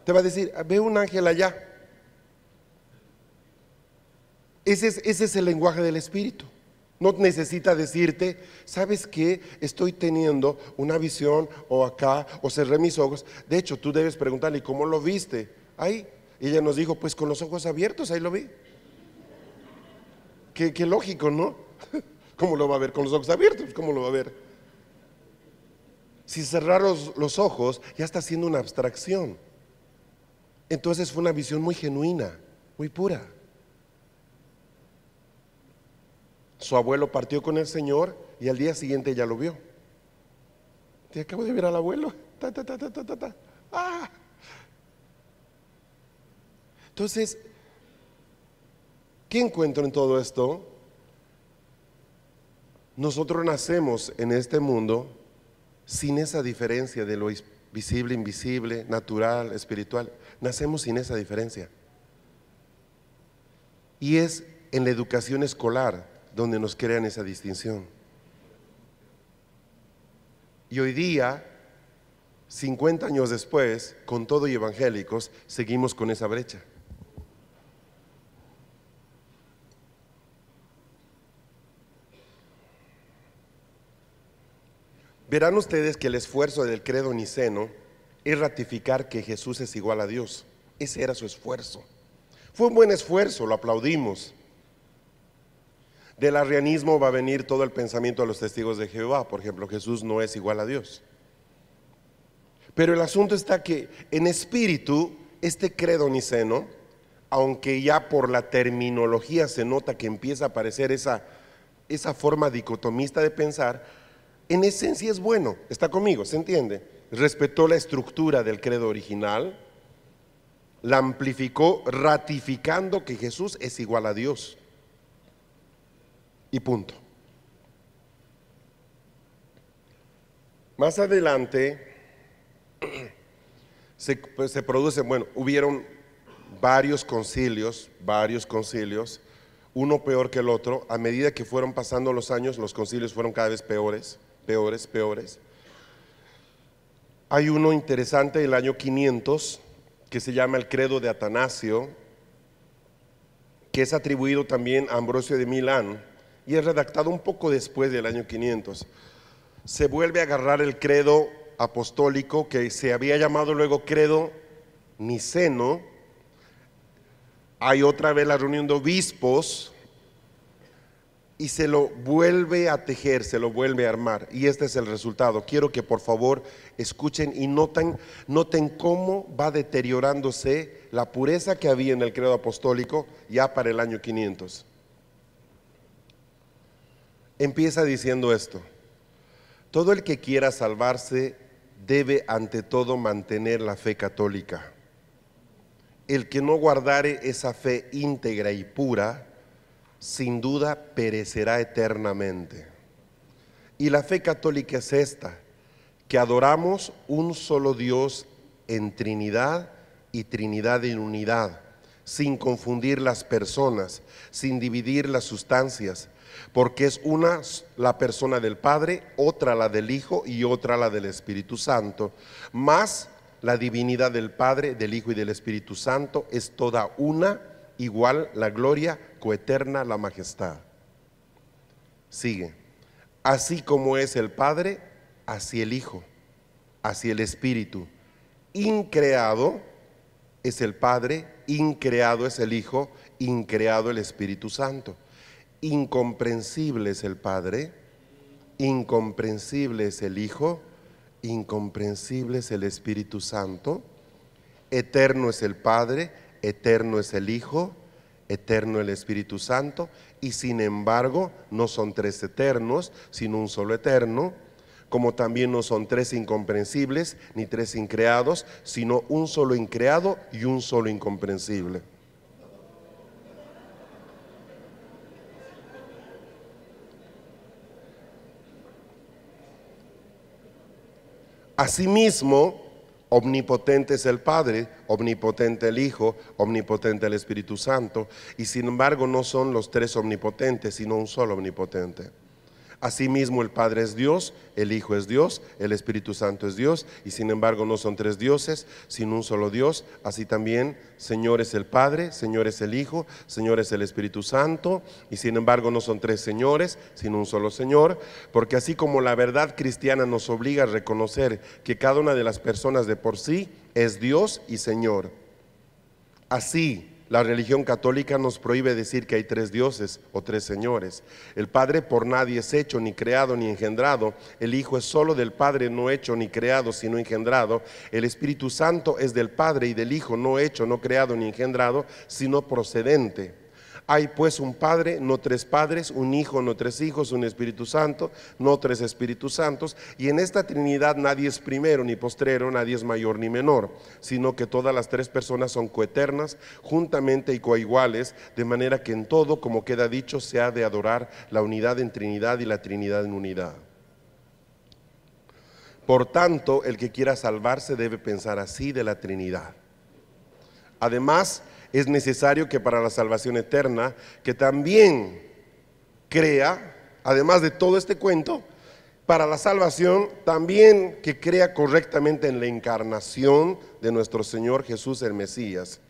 Te va a decir, veo un ángel allá. Ese es el lenguaje del espíritu. No necesita decirte, ¿sabes qué? Estoy teniendo una visión o acá, o cerré mis ojos. De hecho, tú debes preguntarle, ¿cómo lo viste? Ahí. Y ella nos dijo, pues con los ojos abiertos, ahí lo vi. Qué lógico, ¿no? ¿Cómo lo va a ver con los ojos abiertos? ¿Cómo lo va a ver? Si cerrar los ojos, ya está haciendo una abstracción. Entonces fue una visión muy genuina, muy pura. Su abuelo partió con el Señor y al día siguiente ya lo vio. Te acabo de ver al abuelo. ¡Ah! Entonces, ¿qué encuentro en todo esto? Nosotros nacemos en este mundo sin esa diferencia de lo visible, invisible, natural, espiritual. Nacemos sin esa diferencia. Y es en la educación escolar donde nos crean esa distinción. Y hoy día, 50 años después, con todo y evangélicos, seguimos con esa brecha. Verán ustedes que el esfuerzo del credo niceno es ratificar que Jesús es igual a Dios. Ese era su esfuerzo. Fue un buen esfuerzo, lo aplaudimos. Del arrianismo va a venir todo el pensamiento de los testigos de Jehová. Por ejemplo, Jesús no es igual a Dios. Pero el asunto está que en espíritu, este credo niceno, aunque ya por la terminología se nota que empieza a aparecer esa forma dicotomista de pensar, en esencia es bueno. ¿Está conmigo? ¿Se entiende? Respetó la estructura del credo original, la amplificó ratificando que Jesús es igual a Dios. Y punto. Más adelante se produce, hubieron varios concilios, uno peor que el otro. A medida que fueron pasando los años, los concilios fueron cada vez peores. peores, peores. Hay uno interesante del año 500 que se llama el Credo de Atanasio, que es atribuido también a Ambrosio de Milán y es redactado un poco después del año 500. Se vuelve a agarrar el credo apostólico que se había llamado luego credo niceno. Hay otra vez la reunión de obispos y se lo vuelve a tejer, se lo vuelve a armar, y este es el resultado. Quiero que por favor escuchen y noten cómo va deteriorándose la pureza que había en el credo apostólico ya para el año 500. Empieza diciendo esto: todo el que quiera salvarse debe ante todo mantener la fe católica. El que no guardare esa fe íntegra y pura, sin duda perecerá eternamente. Y la fe católica es esta: que adoramos un solo Dios en Trinidad y Trinidad en unidad, sin confundir las personas, sin dividir las sustancias, porque es una la persona del Padre, otra la del Hijo y otra la del Espíritu Santo, más la divinidad del Padre, del Hijo y del Espíritu Santo es toda una, igual la gloria, coeterna la majestad. Sigue: así como es el Padre, así el Hijo, así el Espíritu. Increado es el Padre, increado es el Hijo, increado el Espíritu Santo. Incomprensible es el Padre, incomprensible es el Hijo, incomprensible es el Espíritu Santo. Eterno es el Padre, eterno es el Hijo, eterno el Espíritu Santo, y sin embargo no son tres eternos, sino un solo eterno, como también no son tres incomprensibles ni tres increados, sino un solo increado y un solo incomprensible. Asimismo, omnipotente es el Padre, omnipotente el Hijo, omnipotente el Espíritu Santo, y sin embargo no son los tres omnipotentes, sino un solo omnipotente. Asimismo el Padre es Dios, el Hijo es Dios, el Espíritu Santo es Dios, y sin embargo no son tres dioses, sino un solo Dios. Así también Señor es el Padre, Señor es el Hijo, Señor es el Espíritu Santo, y sin embargo no son tres señores, sino un solo Señor, porque así como la verdad cristiana nos obliga a reconocer que cada una de las personas de por sí es Dios y Señor, así la religión católica nos prohíbe decir que hay tres dioses o tres señores. El Padre por nadie es hecho, ni creado, ni engendrado. El Hijo es solo del Padre, no hecho, ni creado, sino engendrado. El Espíritu Santo es del Padre y del Hijo, no hecho, no creado, ni engendrado, sino procedente. Hay pues un Padre, no tres padres, un Hijo, no tres hijos, un Espíritu Santo, no tres Espíritus Santos, y en esta Trinidad nadie es primero ni postrero, nadie es mayor ni menor, sino que todas las tres personas son coeternas, juntamente y coiguales, de manera que en todo, como queda dicho, se ha de adorar la unidad en Trinidad y la Trinidad en unidad. Por tanto, el que quiera salvarse debe pensar así de la Trinidad. Además, es necesario que para la salvación eterna, que también crea, además de todo este cuento, para la salvación también que crea correctamente en la encarnación de nuestro Señor Jesús el Mesías.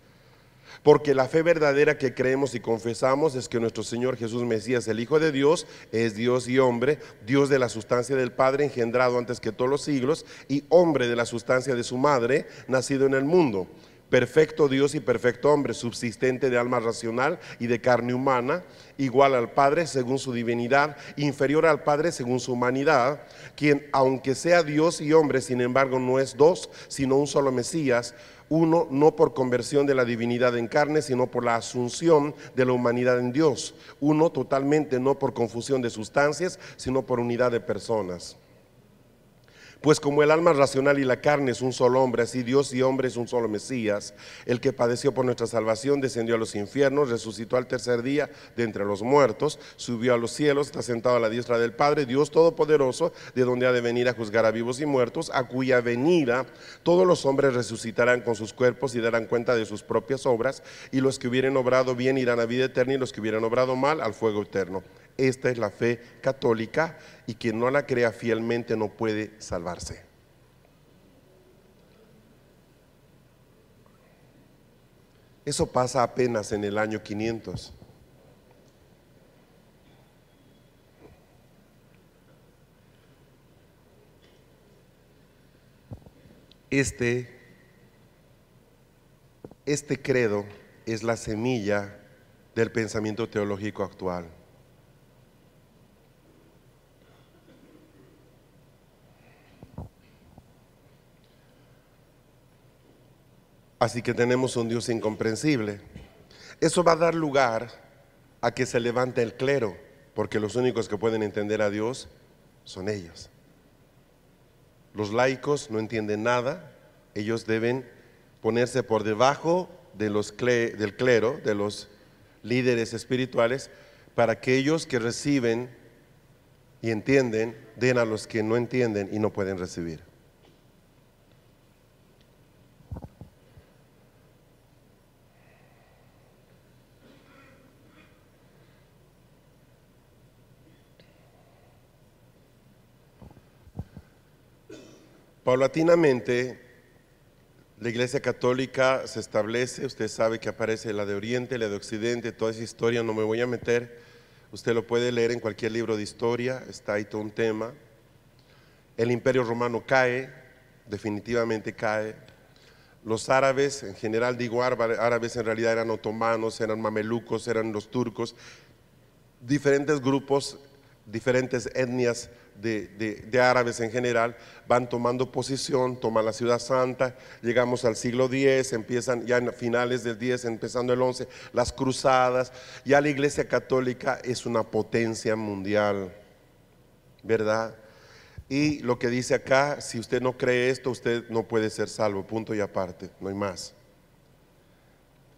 Porque la fe verdadera que creemos y confesamos es que nuestro Señor Jesús Mesías, el Hijo de Dios, es Dios y hombre, Dios de la sustancia del Padre, engendrado antes que todos los siglos, y hombre de la sustancia de su madre, nacido en el mundo. Perfecto Dios y perfecto hombre, subsistente de alma racional y de carne humana, igual al Padre según su divinidad, inferior al Padre según su humanidad, quien aunque sea Dios y hombre, sin embargo no es dos, sino un solo Mesías, uno no por conversión de la divinidad en carne, sino por la asunción de la humanidad en Dios, uno totalmente no por confusión de sustancias, sino por unidad de personas. Pues como el alma racional y la carne es un solo hombre, así Dios y hombre es un solo Mesías. El que padeció por nuestra salvación descendió a los infiernos, resucitó al tercer día de entre los muertos, subió a los cielos, está sentado a la diestra del Padre, Dios Todopoderoso, de donde ha de venir a juzgar a vivos y muertos, a cuya venida todos los hombres resucitarán con sus cuerpos y darán cuenta de sus propias obras, y los que hubieren obrado bien irán a vida eterna, y los que hubieren obrado mal al fuego eterno. Esta es la fe católica y quien no la crea fielmente no puede salvarse. Eso pasa apenas en el año 500. Este credo es la semilla del pensamiento teológico actual. Así que tenemos un Dios incomprensible. Eso va a dar lugar a que se levante el clero, porque los únicos que pueden entender a Dios son ellos. Los laicos no entienden nada, ellos deben ponerse por debajo de del clero, de los líderes espirituales, para que aquellos que reciben y entienden den a los que no entienden y no pueden recibir. Paulatinamente, la Iglesia Católica se establece. Usted sabe que aparece la de Oriente, la de Occidente, toda esa historia no me voy a meter. Usted lo puede leer en cualquier libro de historia, está ahí todo un tema. El Imperio Romano cae, definitivamente cae. Los árabes, en general digo árabes, en realidad eran otomanos, eran mamelucos, eran los turcos, diferentes grupos, diferentes etnias de árabes en general, van tomando posición, toman la ciudad santa. Llegamos al siglo X, empiezan ya en finales del X, empezando el XI, las cruzadas. Ya la Iglesia Católica es una potencia mundial, ¿verdad? Y lo que dice acá, si usted no cree esto, usted no puede ser salvo, punto y aparte, no hay más.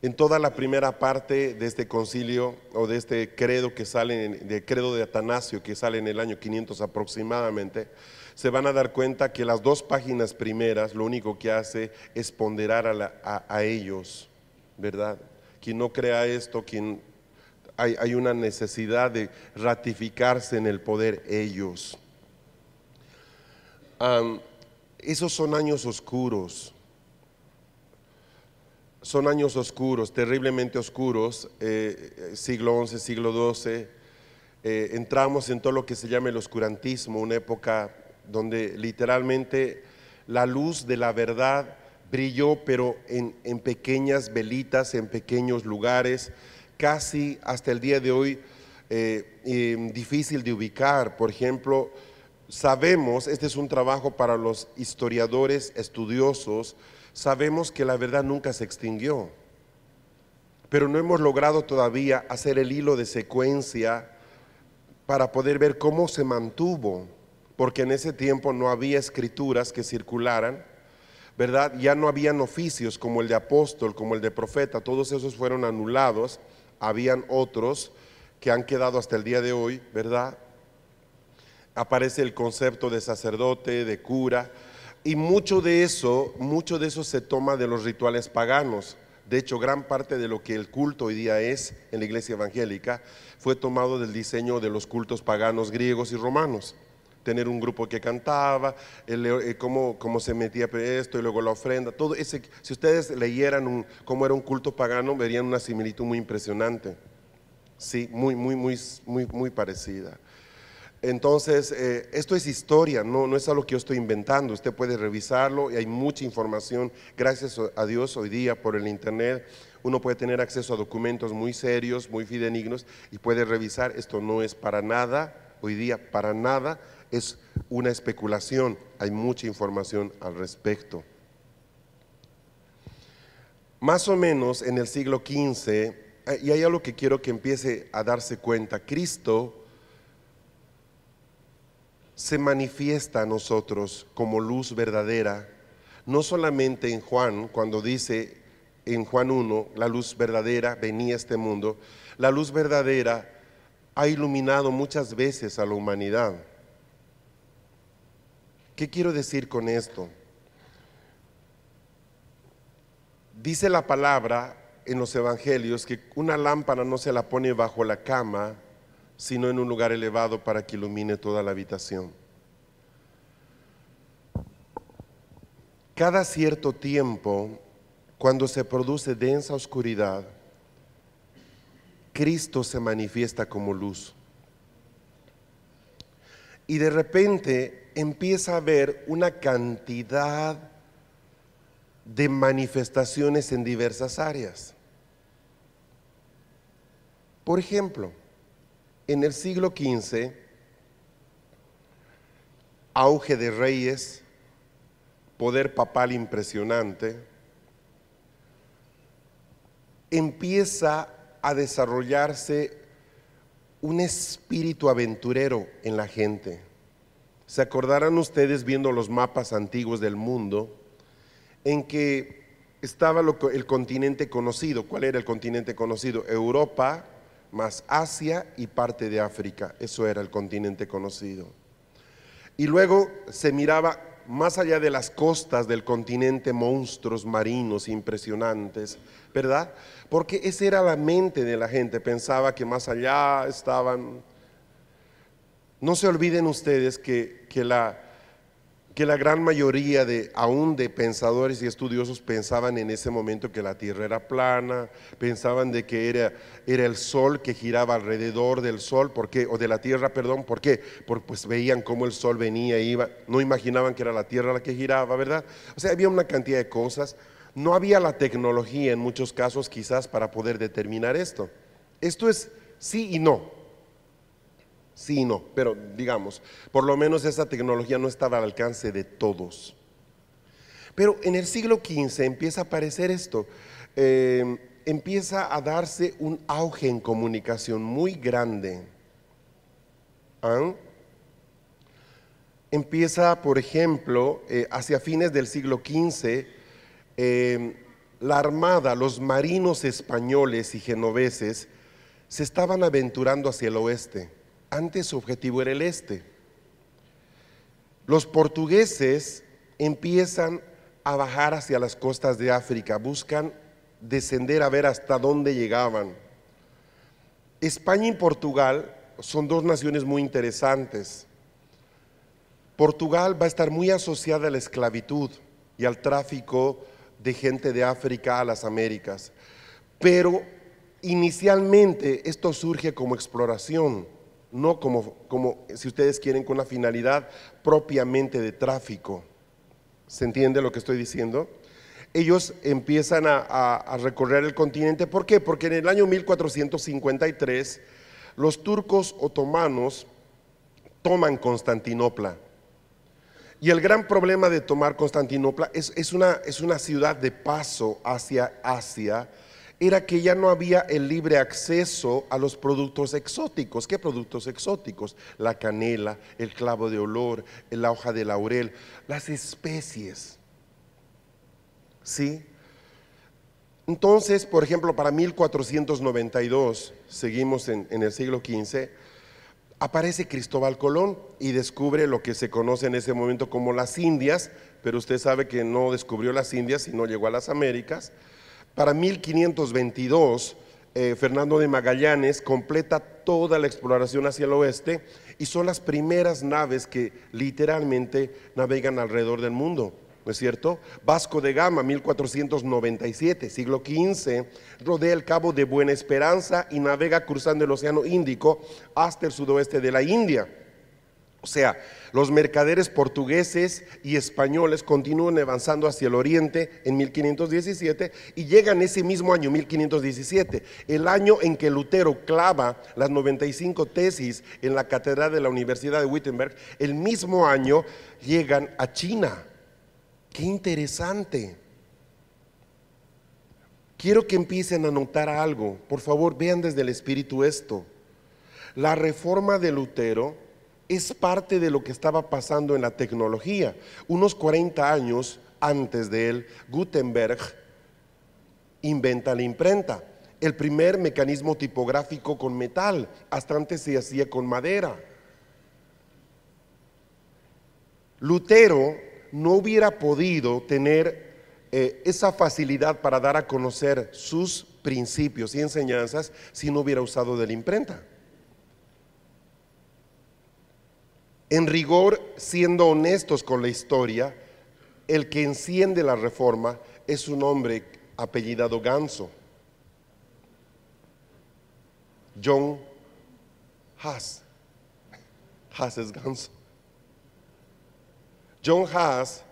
En toda la primera parte de este concilio o de este credo que sale, de credo de Atanasio, que sale en el año 500 aproximadamente, se van a dar cuenta que las 2 páginas primeras lo único que hace es ponderar a ellos, ¿verdad? Quien no crea esto, hay una necesidad de ratificarse en el poder ellos. Esos son años oscuros. Son años oscuros, terriblemente oscuros, siglo XI, siglo XII. Entramos en todo lo que se llama el oscurantismo, una época donde literalmente la luz de la verdad brilló, pero en pequeñas velitas, en pequeños lugares, casi hasta el día de hoy difícil de ubicar. Por ejemplo, sabemos, este es un trabajo para los historiadores estudiosos, sabemos que la verdad nunca se extinguió, pero no hemos logrado todavía hacer el hilo de secuencia para poder ver cómo se mantuvo, porque en ese tiempo no había escrituras que circularan, ¿verdad? Ya no habían oficios como el de apóstol, como el de profeta, todos esos fueron anulados, habían otros que han quedado hasta el día de hoy, ¿verdad? Aparece el concepto de sacerdote, de cura, y mucho de eso se toma de los rituales paganos. De hecho, gran parte de lo que el culto hoy día es en la iglesia evangélica fue tomado del diseño de los cultos paganos griegos y romanos. Tener un grupo que cantaba, cómo se metía esto y luego la ofrenda, todo ese. Si ustedes leyeran cómo era un culto pagano, verían una similitud muy impresionante. Sí, muy parecida. Entonces, esto es historia, no es algo que yo estoy inventando. Usted puede revisarlo y hay mucha información, gracias a Dios hoy día por el internet. Uno puede tener acceso a documentos muy serios, muy fidedignos y puede revisar. Esto no es para nada, hoy día para nada, es una especulación. Hay mucha información al respecto. Más o menos en el siglo XV, y hay algo que quiero que empiece a darse cuenta, Cristo se manifiesta a nosotros como luz verdadera, no solamente en Juan, cuando dice en Juan 1, la luz verdadera venía a este mundo. La luz verdadera ha iluminado muchas veces a la humanidad. ¿Qué quiero decir con esto? Dice la palabra en los evangelios que una lámpara no se la pone bajo la cama sino en un lugar elevado para que ilumine toda la habitación. Cada cierto tiempo, cuando se produce densa oscuridad, Cristo se manifiesta como luz. Y de repente empieza a haber una cantidad de manifestaciones en diversas áreas. Por ejemplo, en el siglo XV, auge de reyes, poder papal impresionante, empieza a desarrollarse un espíritu aventurero en la gente. ¿Se acordarán ustedes viendo los mapas antiguos del mundo en que estaba el continente conocido? ¿Cuál era el continente conocido? Europa, más Asia y parte de África. Eso era el continente conocido. Y luego se miraba más allá de las costas del continente monstruos marinos impresionantes, ¿verdad? Porque esa era la mente de la gente, pensaba que más allá estaban. No se olviden ustedes que la gran mayoría aún de pensadores y estudiosos pensaban en ese momento que la tierra era plana, pensaban de que era el sol que giraba alrededor del sol, o de la tierra, perdón. ¿Por qué? Porque pues veían cómo el sol venía e iba, no imaginaban que era la tierra la que giraba, ¿verdad? O sea, había una cantidad de cosas. No había la tecnología en muchos casos quizás para poder determinar esto. Esto es sí y no. Sí y no, pero digamos, por lo menos esa tecnología no estaba al alcance de todos. Pero en el siglo XV empieza a aparecer esto, empieza a darse un auge en comunicación muy grande. Empieza, por ejemplo, hacia fines del siglo XV, la armada, los marinos españoles y genoveses se estaban aventurando hacia el oeste. Antes su objetivo era el este. Los portugueses empiezan a bajar hacia las costas de África, buscan descender a ver hasta dónde llegaban. España y Portugal son dos naciones muy interesantes. Portugal va a estar muy asociada a la esclavitud y al tráfico de gente de África a las Américas, pero inicialmente esto surge como exploración, no como si ustedes quieren, con una finalidad propiamente de tráfico. ¿Se entiende lo que estoy diciendo? Ellos empiezan a recorrer el continente. ¿Por qué? Porque en el año 1453 los turcos otomanos toman Constantinopla. Y el gran problema de tomar Constantinopla es una ciudad de paso hacia Asia. Era que ya no había el libre acceso a los productos exóticos. ¿Qué productos exóticos? La canela, el clavo de olor, la hoja de laurel, las especies. ¿Sí? Entonces, por ejemplo, para 1492, seguimos en el siglo XV, aparece Cristóbal Colón y descubre lo que se conoce en ese momento como las Indias, pero usted sabe que no descubrió las Indias, sino llegó a las Américas. Para 1522, Fernando de Magallanes completa toda la exploración hacia el oeste y son las primeras naves que literalmente navegan alrededor del mundo, ¿no es cierto? Vasco de Gama, 1497, siglo XV, rodea el Cabo de Buena Esperanza y navega cruzando el Océano Índico hasta el sudoeste de la India. O sea, los mercaderes portugueses y españoles continúan avanzando hacia el oriente en 1517 y llegan ese mismo año, 1517, el año en que Lutero clava las 95 tesis en la catedral de la Universidad de Wittenberg. El mismo año llegan a China. ¡Qué interesante! Quiero que empiecen a notar algo. Por favor, vean desde el Espíritu esto. La reforma de Lutero es parte de lo que estaba pasando en la tecnología. Unos 40 años antes de él, Gutenberg inventa la imprenta, el primer mecanismo tipográfico con metal. Hasta antes se hacía con madera. Lutero no hubiera podido tener esa facilidad para dar a conocer sus principios y enseñanzas si no hubiera usado de la imprenta. En rigor, siendo honestos con la historia, el que enciende la reforma es un hombre apellidado Ganso, John Huss. Huss es Ganso. John Huss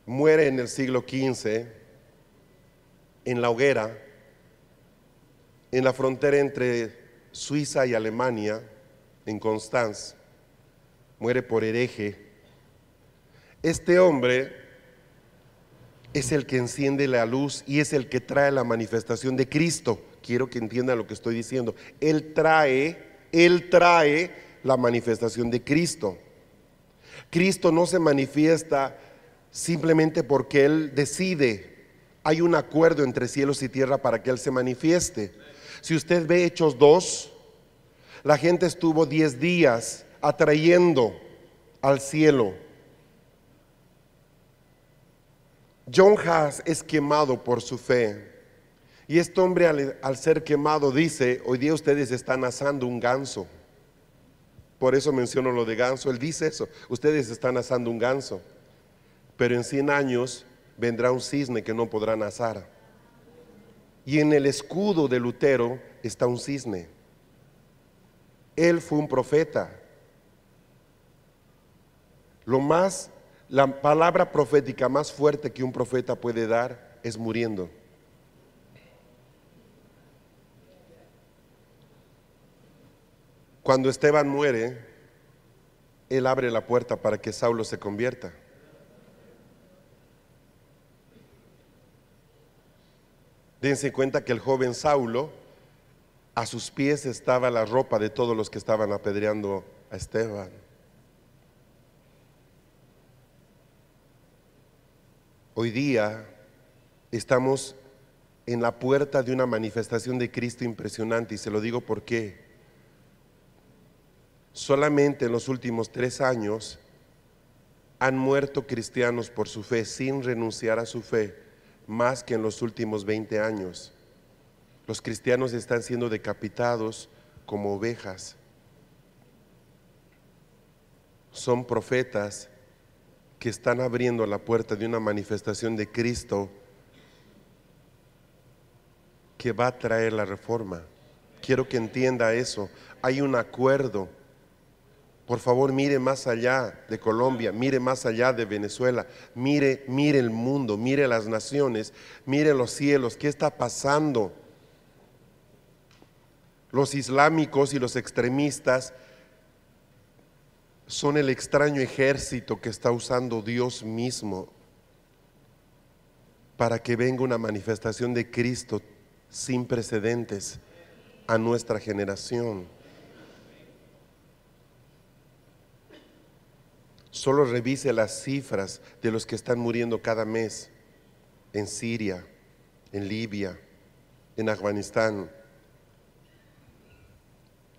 muere en el siglo XV en la hoguera, en la frontera entre Suiza y Alemania, en Constanz. Muere por hereje. Este hombre es el que enciende la luz y es el que trae la manifestación de Cristo. Quiero que entiendan lo que estoy diciendo. Él trae la manifestación de Cristo. Cristo no se manifiesta simplemente porque Él decide. Hay un acuerdo entre cielos y tierra para que Él se manifieste. Si usted ve Hechos 2, la gente estuvo 10 días atrayendo al cielo. John Huss es quemado por su fe. Y este hombre al ser quemado dice, hoy día ustedes están asando un ganso. Por eso menciono lo de ganso. Él dice eso, ustedes están asando un ganso, pero en 100 años vendrá un cisne que no podrán asar. Y en el escudo de Lutero está un cisne. Él fue un profeta. La palabra profética más fuerte que un profeta puede dar es muriendo. Cuando Esteban muere, él abre la puerta para que Saulo se convierta. Dense cuenta que el joven Saulo, a sus pies estaba la ropa de todos los que estaban apedreando a Esteban. Hoy día estamos en la puerta de una manifestación de Cristo impresionante, y se lo digo por qué. Solamente en los últimos 3 años han muerto cristianos por su fe sin renunciar a su fe, más que en los últimos 20 años. Los cristianos están siendo decapitados como ovejas. Son profetas que están abriendo la puerta de una manifestación de Cristo que va a traer la reforma. Quiero que entienda eso. Hay un acuerdo. Por favor, mire más allá de Colombia, mire más allá de Venezuela, mire el mundo, mire las naciones, mire los cielos. ¿Qué está pasando? Los islámicos y los extremistas son el extraño ejército que está usando Dios mismo para que venga una manifestación de Cristo sin precedentes a nuestra generación. Solo revise las cifras de los que están muriendo cada mes en Siria, en Libia, en Afganistán.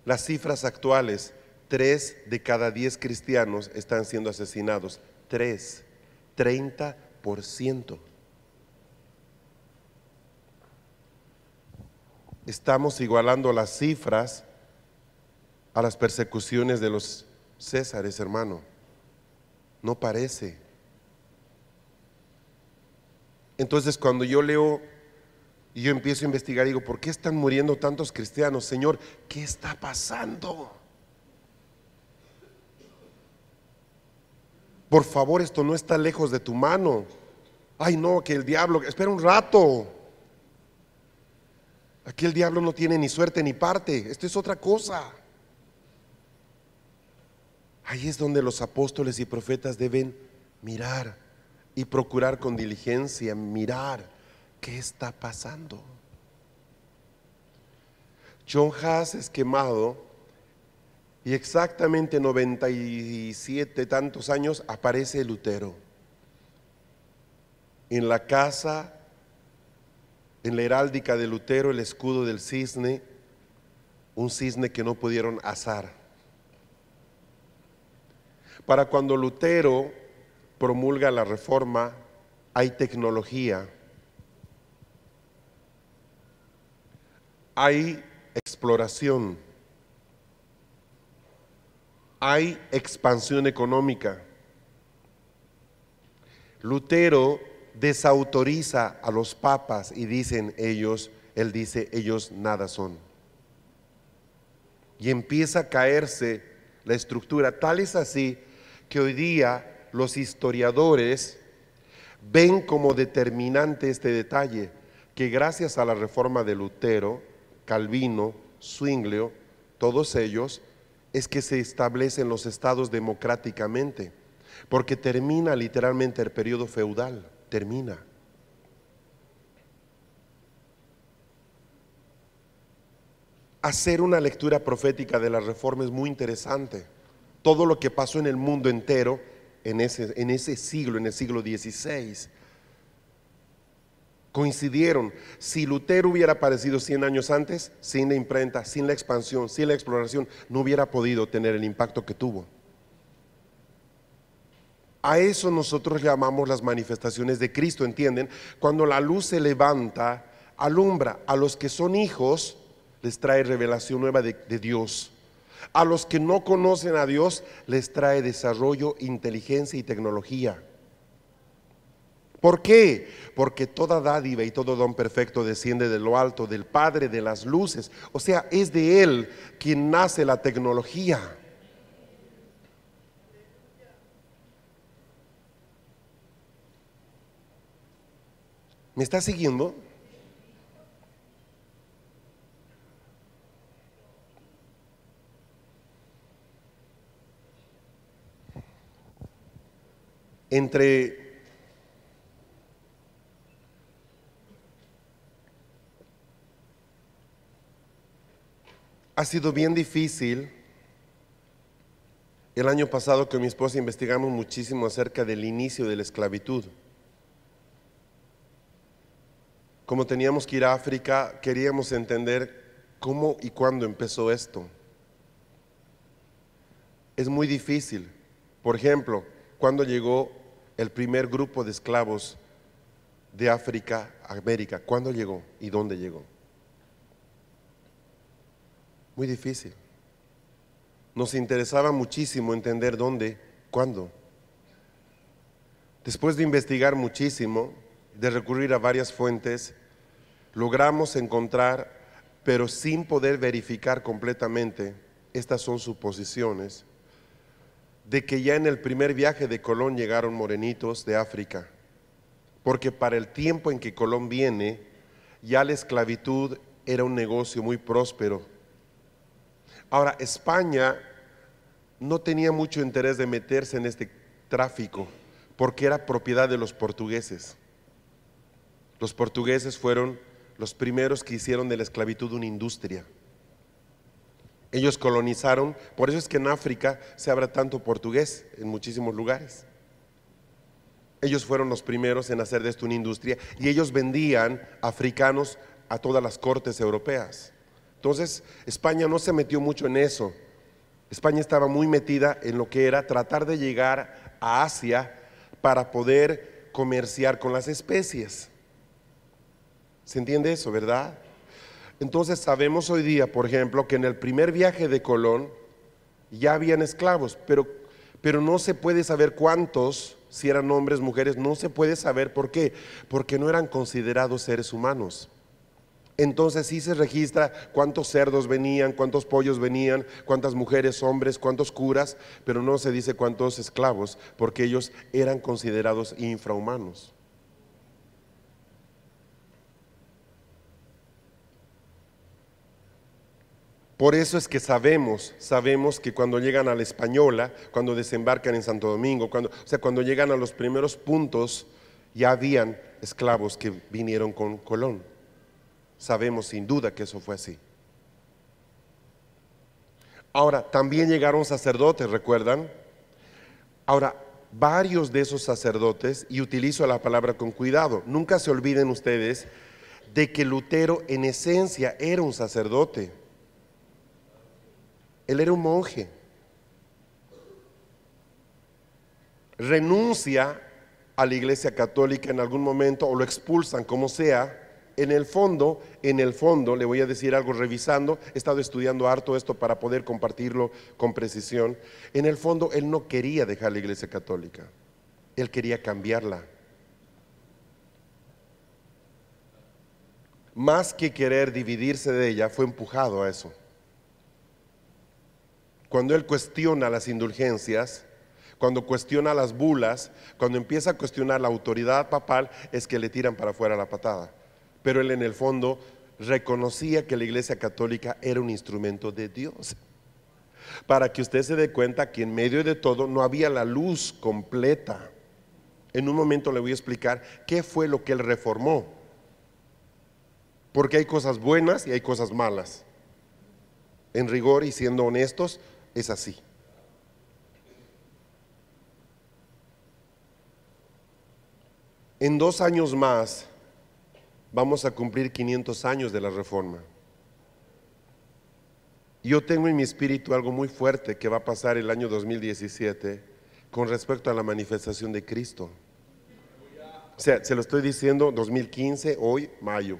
Las cifras actuales: 3 de cada 10 cristianos están siendo asesinados. 30%. Estamos igualando las cifras a las persecuciones de los Césares, hermano. No parece. Entonces, cuando yo leo y yo empiezo a investigar, digo, ¿por qué están muriendo tantos cristianos? Señor, ¿qué está pasando? Por favor, esto no está lejos de tu mano. Ay, no, que el diablo, espera un rato. Aquí el diablo no tiene ni suerte ni parte. Esto es otra cosa. Ahí es donde los apóstoles y profetas deben mirar y procurar con diligencia, mirar qué está pasando. John Huss es quemado y exactamente 97 tantos años aparece Lutero en la casa, en la heráldica de Lutero, el escudo del cisne, un cisne que no pudieron asar. Para cuando Lutero promulga la reforma, hay tecnología, hay exploración, hay expansión económica. Lutero desautoriza a los papas y él dice, ellos nada son. Y empieza a caerse la estructura. Tal es así que hoy día los historiadores ven como determinante este detalle, que gracias a la reforma de Lutero, Calvino, Zwinglio, todos ellos, es que se establecen los estados democráticamente, porque termina literalmente el periodo feudal, termina. Hacer una lectura profética de la reforma es muy interesante. Todo lo que pasó en el mundo entero en ese siglo, en el siglo XVI, coincidieron. Si Lutero hubiera aparecido 100 años antes, sin la imprenta, sin la expansión, sin la exploración, no hubiera podido tener el impacto que tuvo. A eso nosotros llamamos las manifestaciones de Cristo, ¿entienden? Cuando la luz se levanta, alumbra a los que son hijos, les trae revelación nueva de Dios. A los que no conocen a Dios les trae desarrollo, inteligencia y tecnología. ¿Por qué? Porque toda dádiva y todo don perfecto desciende de lo alto, del Padre de las luces. O sea, es de Él quien nace la tecnología. ¿Me está siguiendo? Ha sido bien difícil. El año pasado con mi esposa investigamos muchísimo acerca del inicio de la esclavitud. Como teníamos que ir a África, queríamos entender cómo y cuándo empezó esto. Es muy difícil. Por ejemplo, cuando llegó el primer grupo de esclavos de África a América, ¿cuándo llegó y dónde llegó? Muy difícil. Nos interesaba muchísimo entender dónde, cuándo. Después de investigar muchísimo, de recurrir a varias fuentes, logramos encontrar, pero sin poder verificar completamente, estas son suposiciones, de que ya en el primer viaje de Colón llegaron morenitos de África, porque para el tiempo en que Colón viene, ya la esclavitud era un negocio muy próspero. Ahora, España no tenía mucho interés de meterse en este tráfico, porque era propiedad de los portugueses. Los portugueses fueron los primeros que hicieron de la esclavitud una industria. Ellos colonizaron, por eso es que en África se habla tanto portugués en muchísimos lugares. Ellos fueron los primeros en hacer de esto una industria y ellos vendían africanos a todas las cortes europeas. Entonces, España no se metió mucho en eso. España estaba muy metida en lo que era tratar de llegar a Asia para poder comerciar con las especies. ¿Se entiende eso, verdad? Entonces sabemos hoy día, por ejemplo, que en el primer viaje de Colón ya habían esclavos, pero no se puede saber cuántos, si eran hombres, mujeres, no se puede saber. ¿Por qué? Porque no eran considerados seres humanos. Entonces sí se registra cuántos cerdos venían, cuántos pollos venían, cuántas mujeres, hombres, cuántos curas, pero no se dice cuántos esclavos, porque ellos eran considerados infrahumanos. Por eso es que sabemos que cuando llegan a la Española, cuando desembarcan en Santo Domingo, cuando llegan a los primeros puntos, ya habían esclavos que vinieron con Colón. Sabemos sin duda que eso fue así. Ahora, también llegaron sacerdotes, ¿recuerdan? Ahora, varios de esos sacerdotes, y utilizo la palabra con cuidado, nunca se olviden ustedes de que Lutero en esencia era un sacerdote. Él era un monje. Renuncia a la Iglesia Católica en algún momento o lo expulsan, como sea, en el fondo, le voy a decir algo revisando, he estado estudiando harto esto para poder compartirlo con precisión. En el fondo, él no quería dejar la Iglesia Católica, él quería cambiarla. Más que querer dividirse de ella, fue empujado a eso. Cuando él cuestiona las indulgencias, cuando cuestiona las bulas, cuando empieza a cuestionar la autoridad papal, es que le tiran para afuera la patada. Pero él en el fondo reconocía que la Iglesia Católica era un instrumento de Dios. Para que usted se dé cuenta que en medio de todo no había la luz completa. En un momento le voy a explicar qué fue lo que él reformó. Porque hay cosas buenas y hay cosas malas. En rigor y siendo honestos, es así. En 2 años más vamos a cumplir 500 años de la Reforma. Yo tengo en mi espíritu algo muy fuerte que va a pasar el año 2017 con respecto a la manifestación de Cristo. O sea, se lo estoy diciendo 2015, hoy, mayo.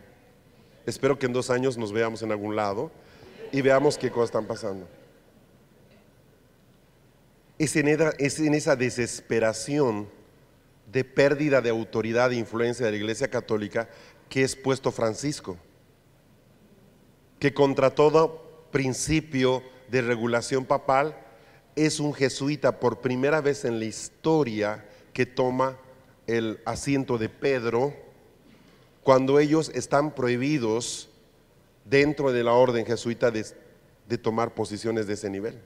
Espero que en 2 años nos veamos en algún lado y veamos qué cosas están pasando. Es en esa desesperación de pérdida de autoridad e influencia de la Iglesia Católica que es puesto Francisco, que contra todo principio de regulación papal es un jesuita por primera vez en la historia que toma el asiento de Pedro cuando ellos están prohibidos dentro de la orden jesuita de tomar posiciones de ese nivel.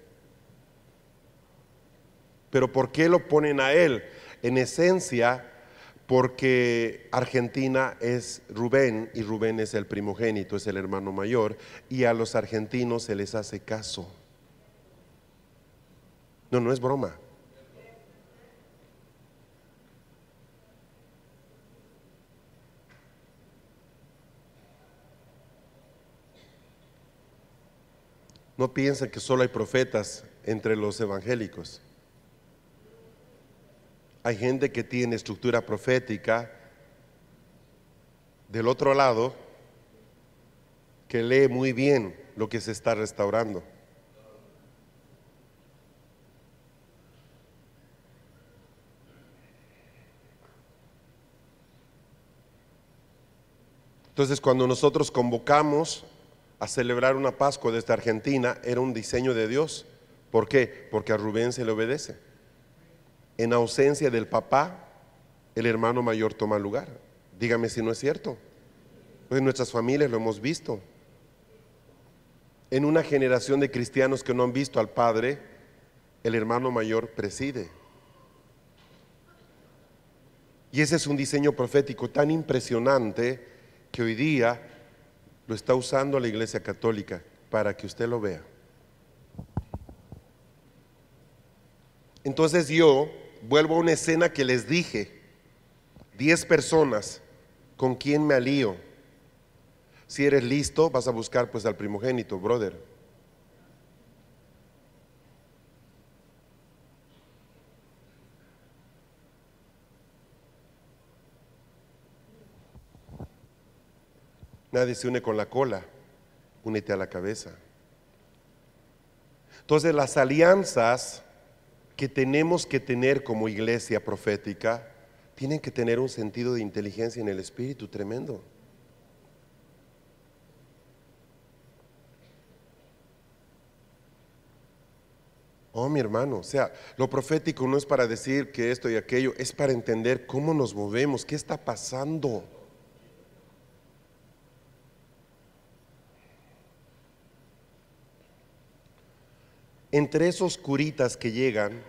Pero ¿por qué lo ponen a él? En esencia, porque Argentina es Rubén y Rubén es el primogénito, es el hermano mayor, y a los argentinos se les hace caso. No, no es broma. No piensen que solo hay profetas entre los evangélicos. Hay gente que tiene estructura profética del otro lado que lee muy bien lo que se está restaurando. Entonces, cuando nosotros convocamos a celebrar una Pascua desde Argentina, era un diseño de Dios. ¿Por qué? Porque a Rubén se le obedece. En ausencia del papá, el hermano mayor toma lugar. Dígame si no es cierto. En nuestras familias lo hemos visto. En una generación de cristianos que no han visto al padre, el hermano mayor preside. Y ese es un diseño profético tan impresionante que hoy día lo está usando la Iglesia Católica para que usted lo vea. Entonces yo vuelvo a una escena que les dije, 10 personas, ¿con quién me alío? Si eres listo, vas a buscar pues al primogénito, brother. Nadie se une con la cola, únete a la cabeza. Entonces las alianzas que tenemos que tener como iglesia profética tienen que tener un sentido de inteligencia en el espíritu tremendo. Oh, mi hermano, o sea, lo profético no es para decir que esto y aquello, es para entender cómo nos movemos, qué está pasando. Entre esos curitas que llegan,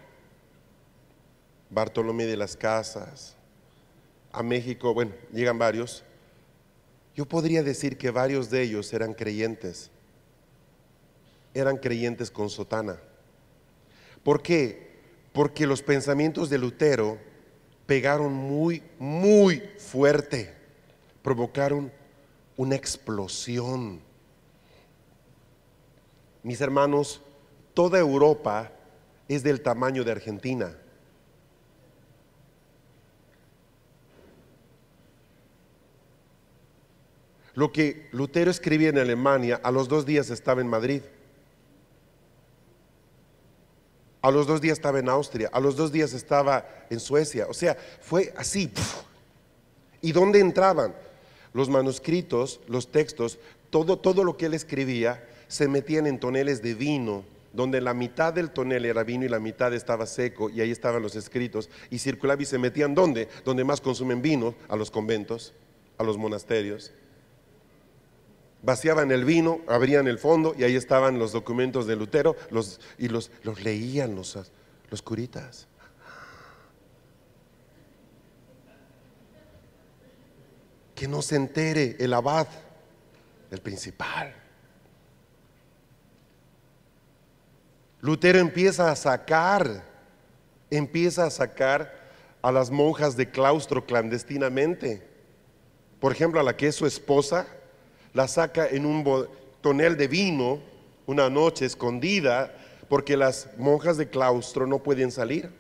Bartolomé de las Casas, a México, bueno, llegan varios, yo podría decir que varios de ellos eran creyentes con sotana. ¿Por qué? Porque los pensamientos de Lutero pegaron muy, muy fuerte, provocaron una explosión. Mis hermanos, toda Europa es del tamaño de Argentina. Lo que Lutero escribía en Alemania, a los 2 días estaba en Madrid. A los 2 días estaba en Austria, a los 2 días estaba en Suecia. O sea, fue así. ¿Y dónde entraban? Los manuscritos, los textos, todo lo que él escribía se metían en toneles de vino, donde la mitad del tonel era vino y la mitad estaba seco, y ahí estaban los escritos, y circulaba y se metían ¿dónde? Donde más consumen vino, a los conventos, a los monasterios. Vaciaban el vino, abrían el fondo y ahí estaban los documentos de Lutero, los leían los curitas. Que no se entere el abad, el principal. Lutero empieza a sacar a las monjas de claustro clandestinamente. Por ejemplo, a la que es su esposa, la saca en un tonel de vino una noche escondida, porque las monjas de claustro no pueden salir.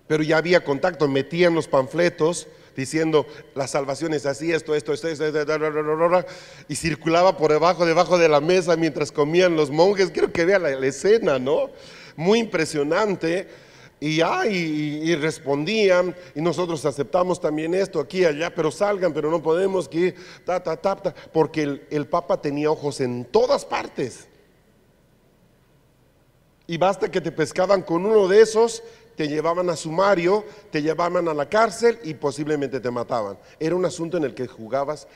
Pero ya había contacto, metían los panfletos diciendo la salvación es así, esto, y circulaba por debajo de la mesa mientras comían los monjes. Quiero que vean la escena, ¿no? Muy impresionante. Y respondían, y nosotros aceptamos también esto, aquí y allá, pero salgan, pero no podemos, que porque el Papa tenía ojos en todas partes. Y basta que te pescaban con uno de esos, te llevaban a sumario, te llevaban a la cárcel y posiblemente te mataban. Era un asunto en el que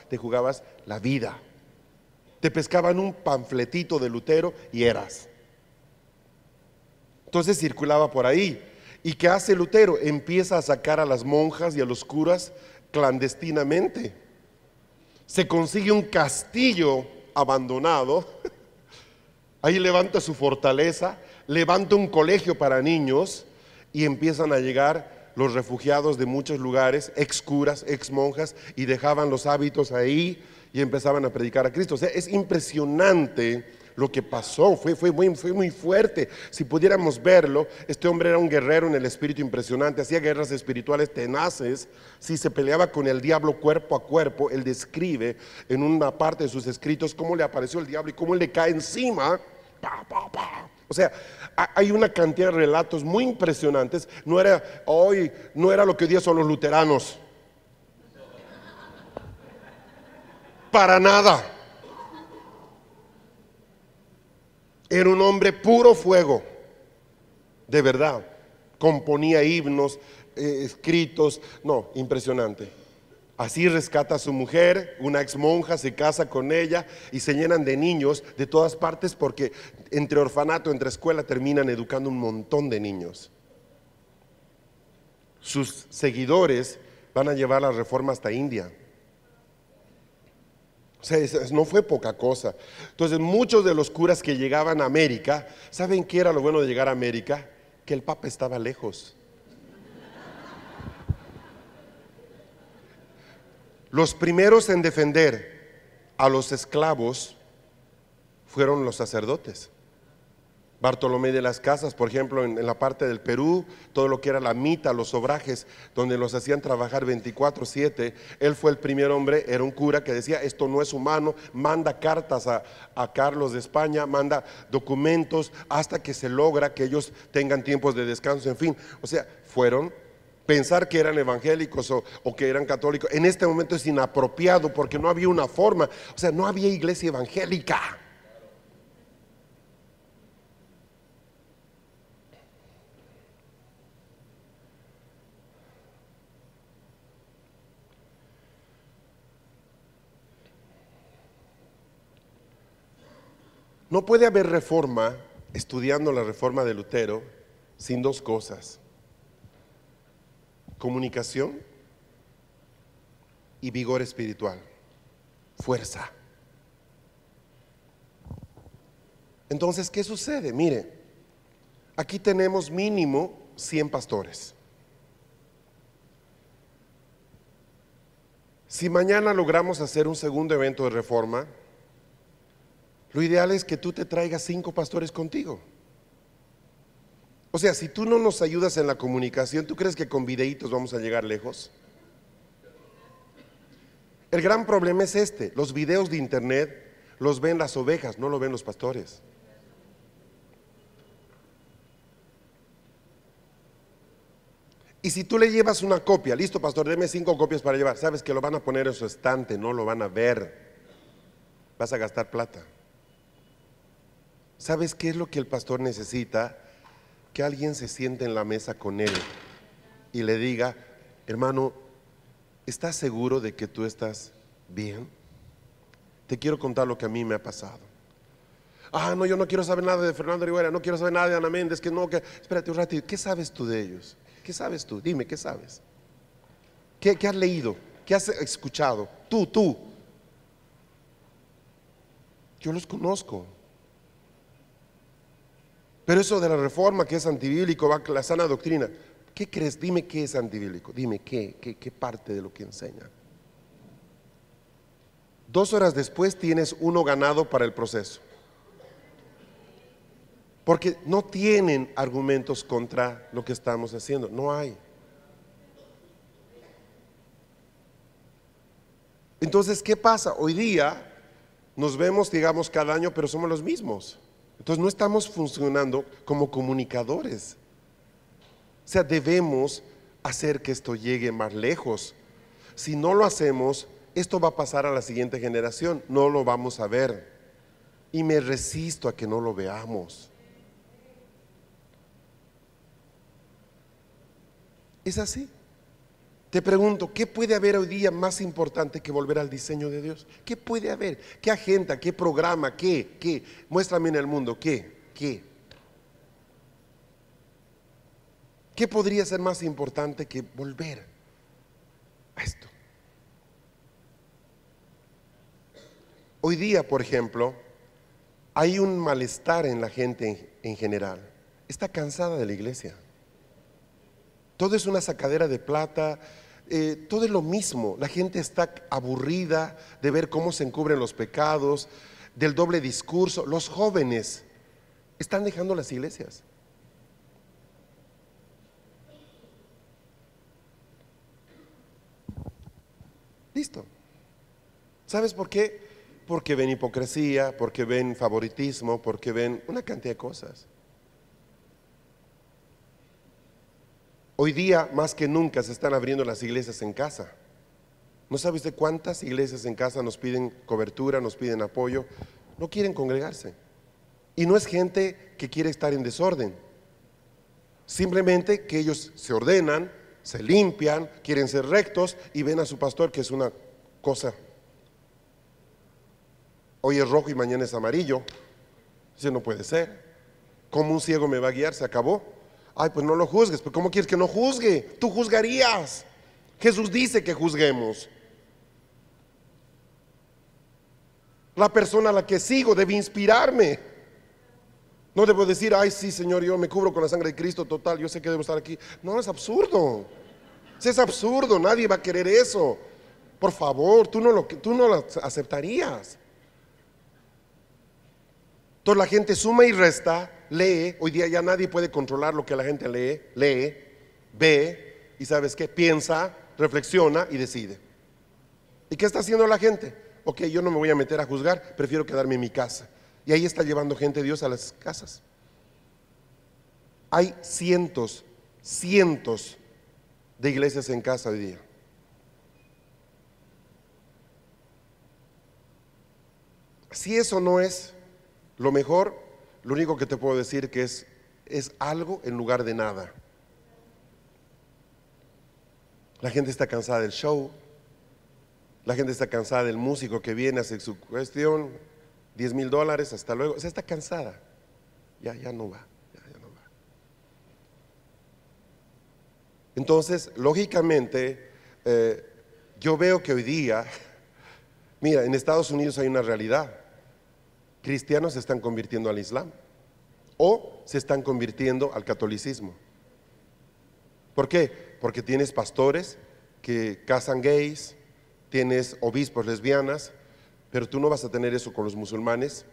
te jugabas la vida. Te pescaban un panfletito de Lutero y eras. Entonces circulaba por ahí. ¿Y qué hace Lutero? Empieza a sacar a las monjas y a los curas clandestinamente. Se consigue un castillo abandonado. Ahí levanta su fortaleza, levanta un colegio para niños y empiezan a llegar los refugiados de muchos lugares, ex curas, ex monjas, y dejaban los hábitos ahí y empezaban a predicar a Cristo. O sea, es impresionante lo que pasó, fue muy fuerte. Si pudiéramos verlo, este hombre era un guerrero en el espíritu impresionante, hacía guerras espirituales tenaces. Si se peleaba con el diablo cuerpo a cuerpo, él describe en una parte de sus escritos cómo le apareció el diablo y cómo él le cae encima. O sea, hay una cantidad de relatos muy impresionantes. No era lo que hoy día son los luteranos. Para nada. Era un hombre puro fuego, de verdad. Componía himnos, escritos, no, impresionante. Así rescata a su mujer, una ex monja, se casa con ella y se llenan de niños de todas partes, porque entre orfanato, entre escuela, terminan educando un montón de niños. Sus seguidores van a llevar la reforma hasta India. O sea, no fue poca cosa. Entonces, muchos de los curas que llegaban a América, ¿saben qué era lo bueno de llegar a América? Que el Papa estaba lejos. Los primeros en defender a los esclavos fueron los sacerdotes. Bartolomé de las Casas, por ejemplo, en la parte del Perú, todo lo que era la mita, los obrajes, donde los hacían trabajar 24/7, él fue el primer hombre, era un cura que decía, esto no es humano, manda cartas a Carlos de España, manda documentos hasta que se logra que ellos tengan tiempos de descanso, en fin. O sea, pensar que eran evangélicos o que eran católicos, en este momento es inapropiado, porque no había una forma, o sea, no había iglesia evangélica. No puede haber reforma, estudiando la reforma de Lutero, sin dos cosas: comunicación y vigor espiritual, fuerza. Entonces, ¿qué sucede? Mire, aquí tenemos mínimo 100 pastores. Si mañana logramos hacer un segundo evento de reforma, lo ideal es que tú te traigas 5 pastores contigo. O sea, si tú no nos ayudas en la comunicación, ¿tú crees que con videitos vamos a llegar lejos? El gran problema es este: los videos de internet los ven las ovejas, no lo ven los pastores. Y si tú le llevas una copia, listo pastor, deme 5 copias para llevar, sabes que lo van a poner en su estante, no lo van a ver, vas a gastar plata. ¿Sabes qué es lo que el pastor necesita? Que alguien se siente en la mesa con él y le diga: hermano, ¿estás seguro de que tú estás bien? Te quiero contar lo que a mí me ha pasado. Ah, no, yo no quiero saber nada de Fernando Rivera, no quiero saber nada de Ana Méndez, que no, que... Espérate un ratito, ¿qué sabes tú de ellos? ¿Qué sabes tú? Dime, ¿qué sabes? ¿Qué has leído? ¿Qué has escuchado? Tú. Yo los conozco. Pero eso de la reforma que es antibíblico, va la sana doctrina, ¿qué crees? Dime qué es antibíblico, dime qué parte de lo que enseña. 2 horas después tienes uno ganado para el proceso, porque no tienen argumentos contra lo que estamos haciendo, no hay. Entonces, ¿qué pasa? Hoy día nos vemos, digamos, cada año, pero somos los mismos. Entonces no estamos funcionando como comunicadores. O sea, debemos hacer que esto llegue más lejos. Si no lo hacemos, esto va a pasar a la siguiente generación, no lo vamos a ver. Y me resisto a que no lo veamos. Es así. Te pregunto, ¿qué puede haber hoy día más importante que volver al diseño de Dios? ¿Qué puede haber? ¿Qué agenda? ¿Qué programa? ¿Qué? Muéstrame en el mundo, ¿qué? ¿Qué podría ser más importante que volver a esto? Hoy día, por ejemplo, hay un malestar en la gente en general. Está cansada de la iglesia. Todo es una sacadera de plata, todo es lo mismo. La gente está aburrida de ver cómo se encubren los pecados, del doble discurso. Los jóvenes están dejando las iglesias. Listo. ¿Sabes por qué? Porque ven hipocresía, porque ven favoritismo, porque ven una cantidad de cosas. Hoy día, más que nunca, se están abriendo las iglesias en casa. ¿No sabes de cuántas iglesias en casa nos piden cobertura, nos piden apoyo? No quieren congregarse. Y no es gente que quiere estar en desorden. Simplemente que ellos se ordenan, se limpian, quieren ser rectos y ven a su pastor que es una cosa. Hoy es rojo y mañana es amarillo. Eso no puede ser. ¿Cómo un ciego me va a guiar? Se acabó. Ay, pues no lo juzgues. ¿Pero cómo quieres que no juzgue? Tú juzgarías. Jesús dice que juzguemos. La persona a la que sigo debe inspirarme. No debo decir: ay, sí, Señor, yo me cubro con la sangre de Cristo, total, yo sé que debo estar aquí. No, es absurdo. Es absurdo, nadie va a querer eso. Por favor, tú no lo aceptarías. Entonces la gente suma y resta, lee. Hoy día ya nadie puede controlar lo que la gente lee, ve y ¿sabes qué? Piensa, reflexiona y decide. ¿Y qué está haciendo la gente? Ok, yo no me voy a meter a juzgar, prefiero quedarme en mi casa. Y ahí está llevando gente de Dios a las casas. Hay cientos de iglesias en casa hoy día. Si eso no es lo mejor, lo único que te puedo decir que es algo en lugar de nada. La gente está cansada del show. La gente está cansada del músico que viene a hacer su cuestión, $10,000, hasta luego. O sea, está cansada. Ya no va. Entonces, lógicamente, yo veo que hoy día, mira, en Estados Unidos hay una realidad. Cristianos se están convirtiendo al Islam o se están convirtiendo al catolicismo. ¿Por qué? Porque tienes pastores que casan gays, tienes obispos lesbianas, pero tú no vas a tener eso con los musulmanes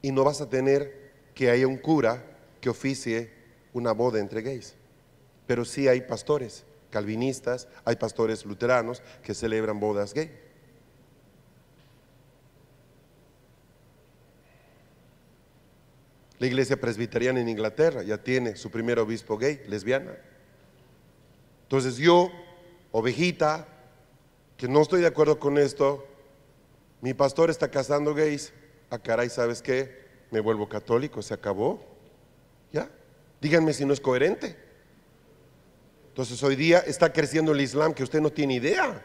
y no vas a tener que haya un cura que oficie una boda entre gays, pero sí hay pastores calvinistas, hay pastores luteranos que celebran bodas gay. La iglesia presbiteriana en Inglaterra ya tiene su primer obispo gay, lesbiana. Entonces yo, ovejita, que no estoy de acuerdo con esto, mi pastor está casando gays, caray, ¿sabes qué? Me vuelvo católico, se acabó. ¿Ya? Díganme si no es coherente. Entonces hoy día está creciendo el Islam que usted no tiene idea.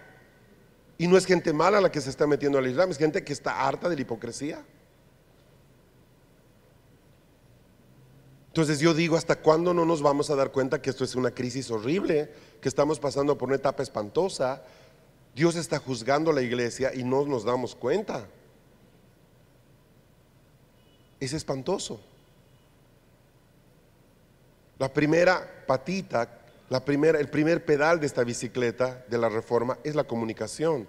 Y no es gente mala la que se está metiendo al Islam, es gente que está harta de la hipocresía. Entonces yo digo, ¿hasta cuándo no nos vamos a dar cuenta que esto es una crisis horrible? Que estamos pasando por una etapa espantosa. Dios está juzgando a la iglesia y no nos damos cuenta. Es espantoso. La primera patita, el primer pedal de esta bicicleta de la reforma es la comunicación.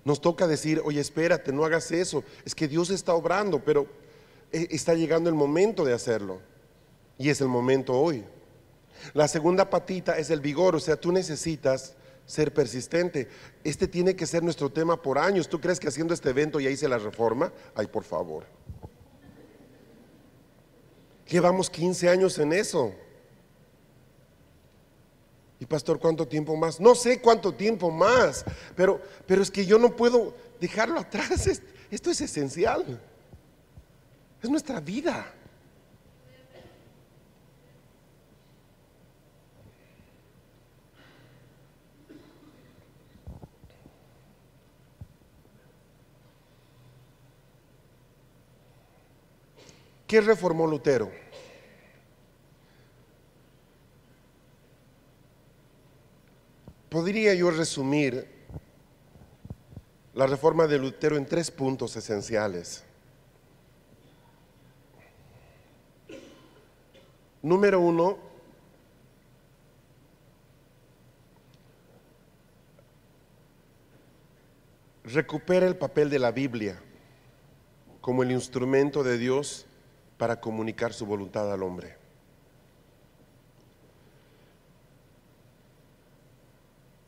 Nos toca decir, oye, espérate, no hagas eso. Es que Dios está obrando, pero está llegando el momento de hacerlo. Y es el momento hoy. La segunda patita es el vigor, o sea, tú necesitas ser persistente. Este tiene que ser nuestro tema por años. ¿Tú crees que haciendo este evento ya hice la reforma? Ay, por favor. Llevamos 15 años en eso. Y pastor, ¿cuánto tiempo más? No sé cuánto tiempo más, pero es que yo no puedo dejarlo atrás. Esto es esencial. Es nuestra vida. ¿Qué reformó Lutero? Podría yo resumir la reforma de Lutero en 3 puntos esenciales. Número 1, recupera el papel de la Biblia como el instrumento de Dios para comunicar su voluntad al hombre.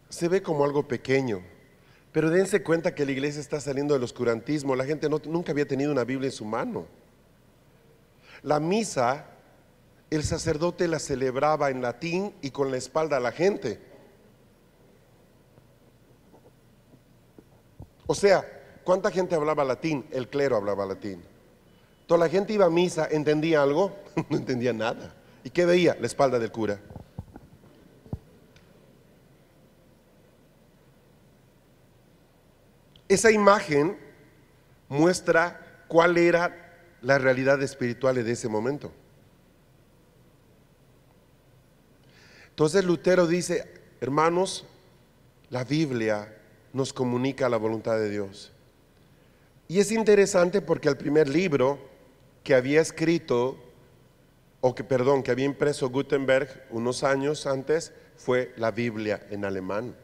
Se ve como algo pequeño, pero dense cuenta que la iglesia está saliendo del oscurantismo. La gente nunca había tenido una Biblia en su mano. La misa, el sacerdote la celebraba en latín y con la espalda a la gente. O sea, ¿cuánta gente hablaba latín? El clero hablaba latín. Toda la gente iba a misa, ¿entendía algo? No entendía nada. ¿Y qué veía? La espalda del cura. Esa imagen muestra cuál era la realidad espiritual de ese momento. Entonces Lutero dice, hermanos, la Biblia nos comunica la voluntad de Dios. Y es interesante porque el primer libro que había escrito, que había impreso Gutenberg unos años antes, fue la Biblia en alemán.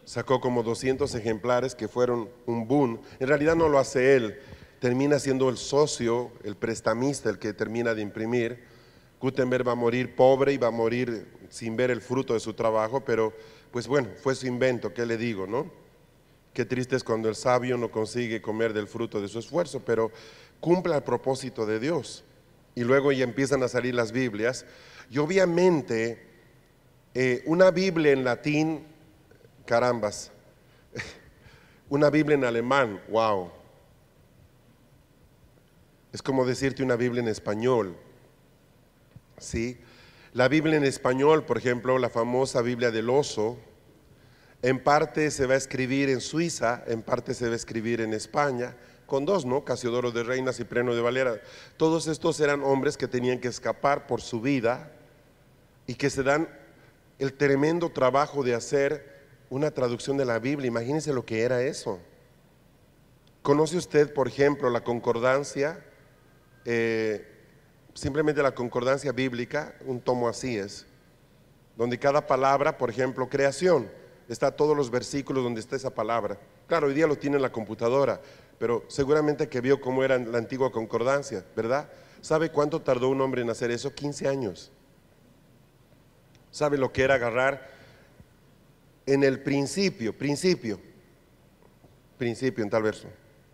Sacó como 200 ejemplares que fueron un boom. En realidad no lo hace él, termina siendo el socio, el prestamista, el que termina de imprimir. Gutenberg va a morir pobre y va a morir sin ver el fruto de su trabajo, pero pues bueno, fue su invento, ¿qué le digo, no? Qué triste es cuando el sabio no consigue comer del fruto de su esfuerzo, pero cumple el propósito de Dios. Y luego ya empiezan a salir las Biblias. Y obviamente una Biblia en latín, carambas, una Biblia en alemán, wow. Es como decirte una Biblia en español, ¿sí? La Biblia en español, por ejemplo, la famosa Biblia del oso, en parte se va a escribir en Suiza, en parte se va a escribir en España, con dos, ¿no? Casiodoro de Reina, Cipriano de Valera. Todos estos eran hombres que tenían que escapar por su vida y que se dan el tremendo trabajo de hacer una traducción de la Biblia. Imagínense lo que era eso. ¿Conoce usted, por ejemplo, la concordancia? Simplemente la concordancia bíblica, un tomo así es, donde cada palabra, por ejemplo, creación, está todos los versículos donde está esa palabra. Claro, hoy día lo tiene en la computadora, pero seguramente que vio cómo era la antigua concordancia, ¿verdad? ¿Sabe cuánto tardó un hombre en hacer eso? 15 años. ¿Sabe lo que era agarrar en el principio en tal verso,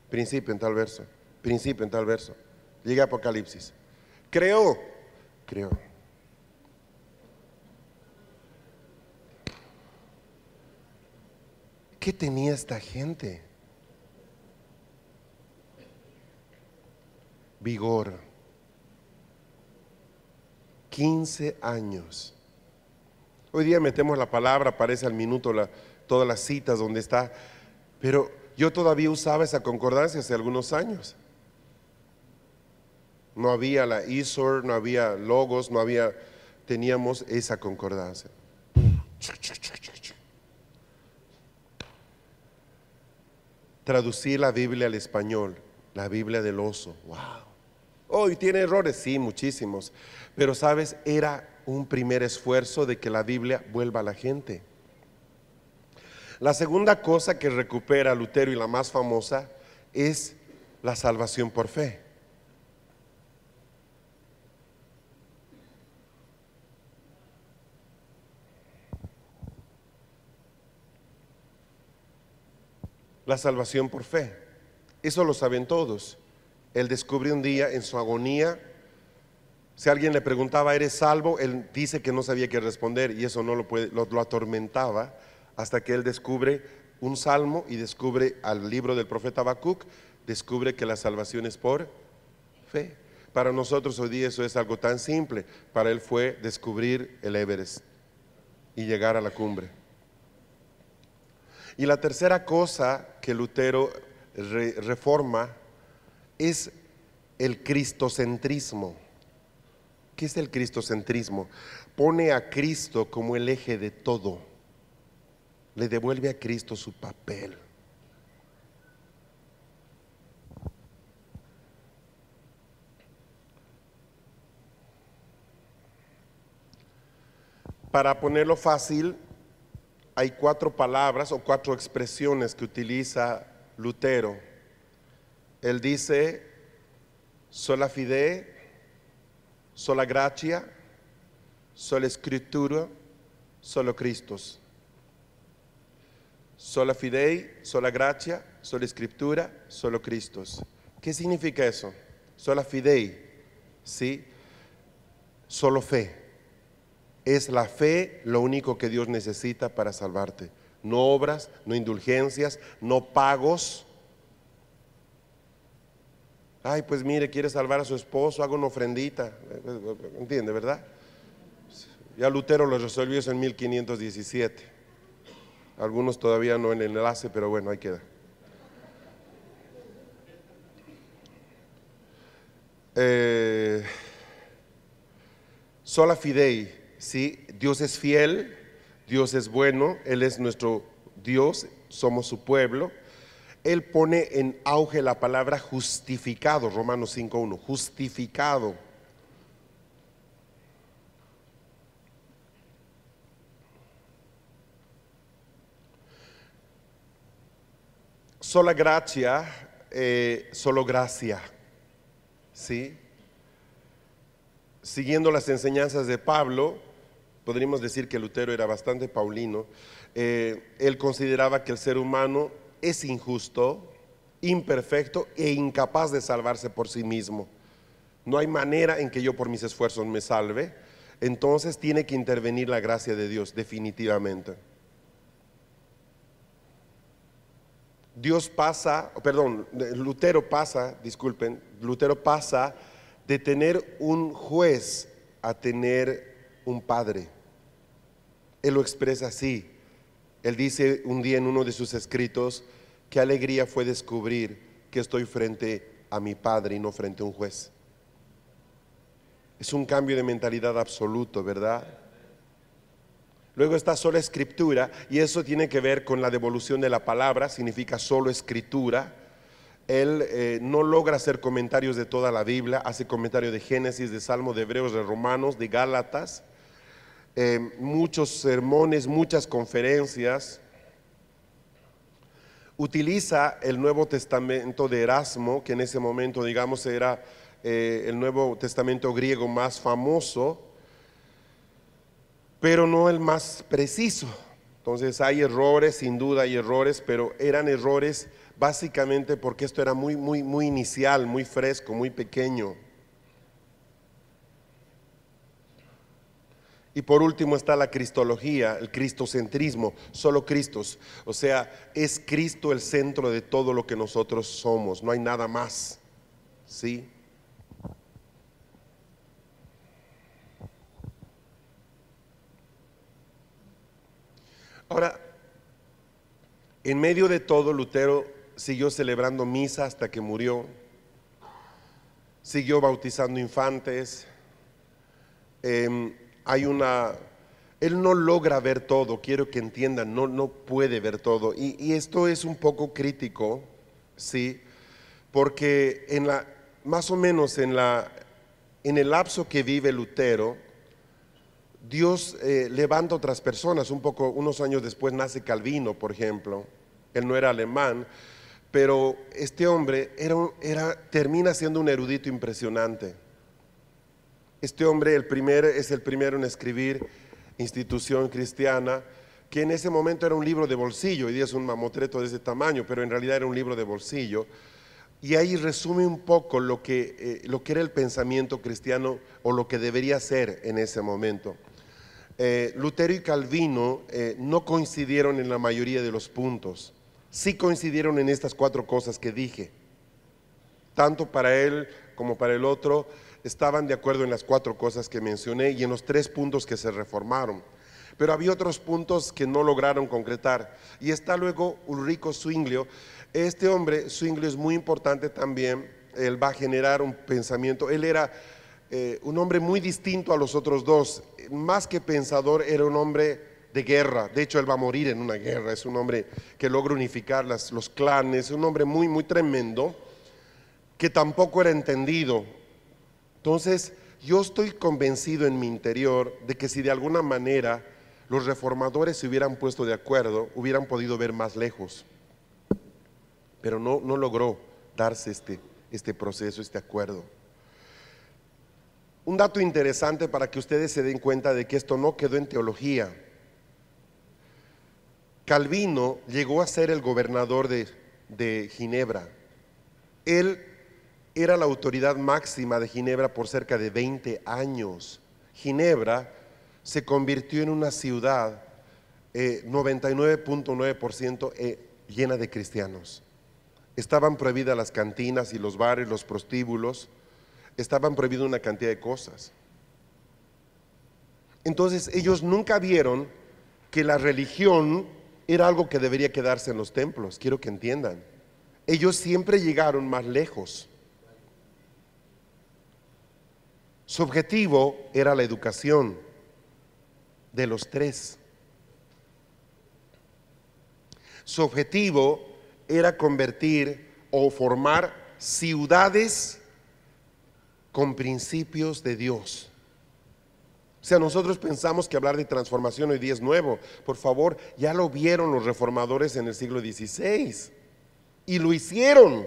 principio en tal verso, principio en tal verso? Llega a Apocalipsis. Creó. ¿Qué tenía esta gente? Vigor. 15 años. Hoy día metemos la palabra, aparece al minuto todas las citas donde está, pero yo todavía usaba esa concordancia hace algunos años. No había la Isor, no había Logos, teníamos esa concordancia. Traducir la Biblia al español, la Biblia del oso, wow. Hoy tiene errores, sí, muchísimos, pero sabes, era un primer esfuerzo de que la Biblia vuelva a la gente. La segunda cosa que recupera Lutero, y la más famosa, es la salvación por fe. La salvación por fe, eso lo saben todos. Él descubre un día en su agonía, si alguien le preguntaba, ¿eres salvo?, él dice que no sabía qué responder, y eso no lo atormentaba, hasta que él descubre un salmo y descubre al libro del profeta Habacuc, descubre que la salvación es por fe. Para nosotros hoy día eso es algo tan simple, para él fue descubrir el Everest y llegar a la cumbre. Y la tercera cosa que Lutero reforma es el cristocentrismo. ¿Qué es el cristocentrismo? Pone a Cristo como el eje de todo. Le devuelve a Cristo su papel. Para ponerlo fácil, hay 4 palabras o 4 expresiones que utiliza Lutero. Él dice sola fide, sola gratia, sola scrittura, solo Christus. Sola fidei, sola gratia, sola escritura, solo Christus. ¿Qué significa eso? Sola fidei, ¿sí? Solo fe. Es la fe lo único que Dios necesita para salvarte. No obras, no indulgencias, no pagos. Ay, pues mire, quiere salvar a su esposo, haga una ofrendita. ¿Entiende, verdad? Ya Lutero lo resolvió eso en 1517. Algunos todavía no en el enlace, pero bueno, ahí queda. Sola fidei, ¿sí? Dios es fiel, Dios es bueno, Él es nuestro Dios, somos su pueblo. Él pone en auge la palabra justificado, Romanos 5:1, justificado. Sola gracia, solo gracia, ¿sí? Siguiendo las enseñanzas de Pablo, podríamos decir que Lutero era bastante paulino. Él consideraba que el ser humano es injusto, imperfecto e incapaz de salvarse por sí mismo. No hay manera en que yo por mis esfuerzos me salve. Entonces tiene que intervenir la gracia de Dios, definitivamente. Lutero pasa de tener un juez a tener un padre. Él lo expresa así. Él dice un día en uno de sus escritos: qué alegría fue descubrir que estoy frente a mi padre y no frente a un juez. Es un cambio de mentalidad absoluto, ¿verdad? Luego está sola escritura, y eso tiene que ver con la devolución de la palabra, significa solo escritura. Él no logra hacer comentarios de toda la Biblia, hace comentario de Génesis, de Salmo, de Hebreos, de Romanos, de Gálatas, muchos sermones, muchas conferencias. Utiliza el Nuevo Testamento de Erasmo, que en ese momento, digamos, era el Nuevo Testamento griego más famoso. pero no el más preciso. Entonces hay errores, sin duda hay errores, pero eran errores básicamente porque esto era muy inicial, muy fresco, muy pequeño. Y por último está la cristología, el cristocentrismo, solo Cristos. O sea, es Cristo el centro de todo lo que nosotros somos, no hay nada más. ¿Sí? Ahora, en medio de todo, Lutero siguió celebrando misa hasta que murió, siguió bautizando infantes. Él no logra ver todo, quiero que entiendan, no puede ver todo. Y esto es un poco crítico, ¿sí? Porque más o menos en el lapso que vive Lutero, Dios levanta otras personas. Unos años después nace Calvino, por ejemplo. Él no era alemán, pero este hombre termina siendo un erudito impresionante. Este hombre es el primero en escribir Institución Cristiana, que en ese momento era un libro de bolsillo. Hoy día es un mamotreto de ese tamaño, pero en realidad era un libro de bolsillo. Y ahí resume un poco lo que era el pensamiento cristiano, o lo que debería ser en ese momento. Lutero y Calvino no coincidieron en la mayoría de los puntos. Sí coincidieron en estas 4 cosas que dije. Tanto para él como para el otro estaban de acuerdo en las 4 cosas que mencioné y en los 3 puntos que se reformaron. Pero había otros puntos que no lograron concretar. Y está luego Ulrico Zwinglio. Este hombre, Zwinglio, es muy importante también. Él va a generar un pensamiento. Él era un hombre muy distinto a los otros dos. Más que pensador, era un hombre de guerra. De hecho, él va a morir en una guerra. Es un hombre que logra unificar los clanes. Un hombre muy tremendo, que tampoco era entendido. Entonces, yo estoy convencido en mi interior de que si de alguna manera los reformadores se hubieran puesto de acuerdo, hubieran podido ver más lejos. Pero no logró darse este proceso, este acuerdo. Un dato interesante para que ustedes se den cuenta de que esto no quedó en teología. Calvino llegó a ser el gobernador de Ginebra. Él era la autoridad máxima de Ginebra por cerca de 20 años. Ginebra se convirtió en una ciudad 99.9% llena de cristianos. Estaban prohibidas las cantinas y los bares, los prostíbulos. Estaban prohibidas una cantidad de cosas. Entonces ellos nunca vieron que la religión era algo que debería quedarse en los templos. Quiero que entiendan. Ellos siempre llegaron más lejos. Su objetivo era la educación de los 3. Su objetivo era convertir o formar ciudades con principios de Dios. O sea, nosotros pensamos que hablar de transformación hoy día es nuevo. Por favor, ya lo vieron los reformadores en el siglo XVI y lo hicieron.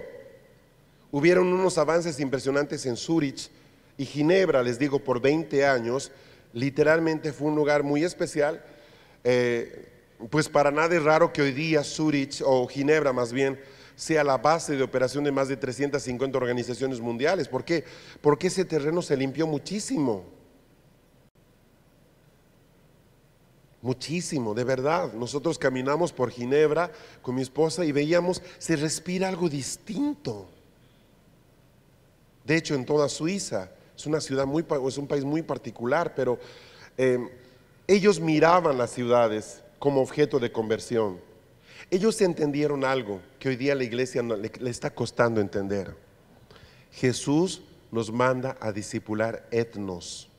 Hubieron unos avances impresionantes en Zúrich y Ginebra, les digo, por 20 años. Literalmente fue un lugar muy especial. Pues para nada es raro que hoy día Zúrich, o Ginebra más bien, sea la base de operación de más de 350 organizaciones mundiales. ¿Por qué? Porque ese terreno se limpió muchísimo. Muchísimo, de verdad. Nosotros caminamos por Ginebra con mi esposa y veíamos, se respira algo distinto. De hecho, en toda Suiza, es una ciudad es un país muy particular, pero ellos miraban las ciudades como objeto de conversión. Ellos entendieron algo que hoy día a la iglesia le está costando entender. Jesús nos manda a discipular etnos.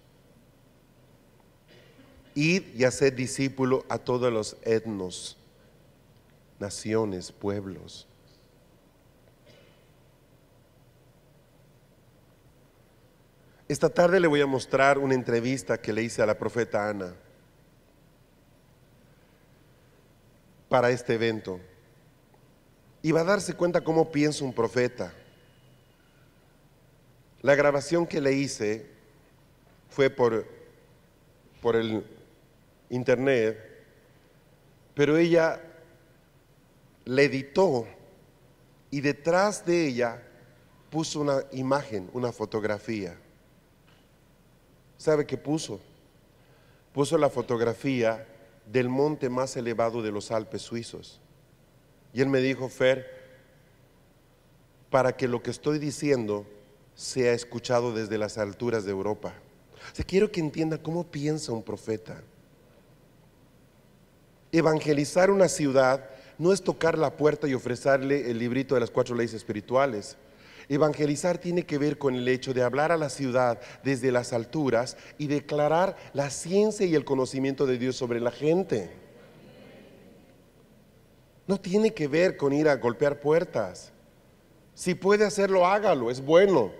Id y haced discípulo a todos los etnos, naciones, pueblos. Esta tarde le voy a mostrar una entrevista que le hice a la profeta Ana para este evento. Y va a darse cuenta cómo piensa un profeta. La grabación que le hice fue por el internet, pero ella la editó y detrás de ella puso una imagen, una fotografía. ¿Sabe qué puso? Puso la fotografía del monte más elevado de los Alpes suizos. Y él me dijo: Fer, para que lo que estoy diciendo sea escuchado desde las alturas de Europa. O sea, quiero que entienda cómo piensa un profeta. Evangelizar una ciudad no es tocar la puerta y ofrecerle el librito de las 4 leyes espirituales. Evangelizar tiene que ver con el hecho de hablar a la ciudad desde las alturas y declarar la ciencia y el conocimiento de Dios sobre la gente. No tiene que ver con ir a golpear puertas. Si puede hacerlo, hágalo, es bueno.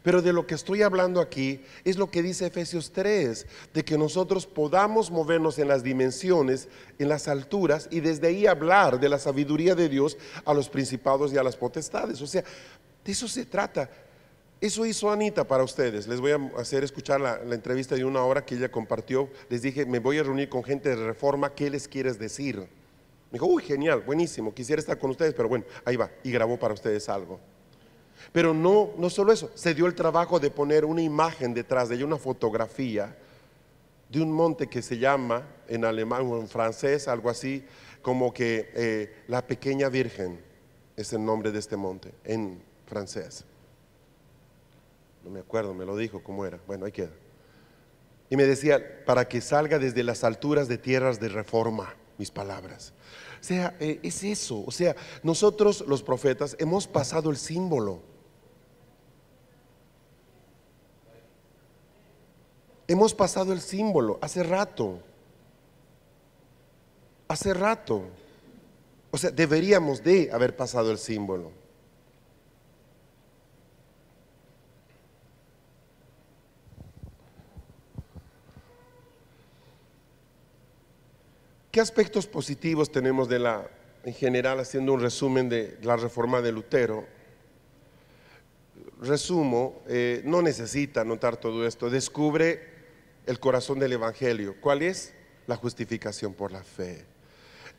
Pero de lo que estoy hablando aquí es lo que dice Efesios 3, de que nosotros podamos movernos en las dimensiones, en las alturas, y desde ahí hablar de la sabiduría de Dios a los principados y a las potestades. O sea, de eso se trata. Eso hizo Anita para ustedes. Les voy a hacer escuchar la entrevista de 1 hora que ella compartió. Les dije: me voy a reunir con gente de Reforma, ¿qué les quieres decir? Me dijo: uy, genial, buenísimo, quisiera estar con ustedes, pero bueno, ahí va, y grabó para ustedes algo. Pero no solo eso, se dio el trabajo de poner una imagen detrás de ella, una fotografía de un monte que se llama en alemán o en francés, algo así, como que la pequeña Virgen es el nombre de este monte, en francés. No me acuerdo, me lo dijo cómo era, bueno, ahí queda. Y me decía: para que salga desde las alturas de tierras de Reforma, mis palabras. O sea, es eso. O sea, nosotros los profetas hemos pasado el símbolo. Hemos pasado el símbolo hace rato. Hace rato. O sea, deberíamos de haber pasado el símbolo. ¿Qué aspectos positivos tenemos en general, haciendo un resumen de la reforma de Lutero? Resumo, no necesita anotar todo esto. Descubre el corazón del evangelio. ¿Cuál es? La justificación por la fe.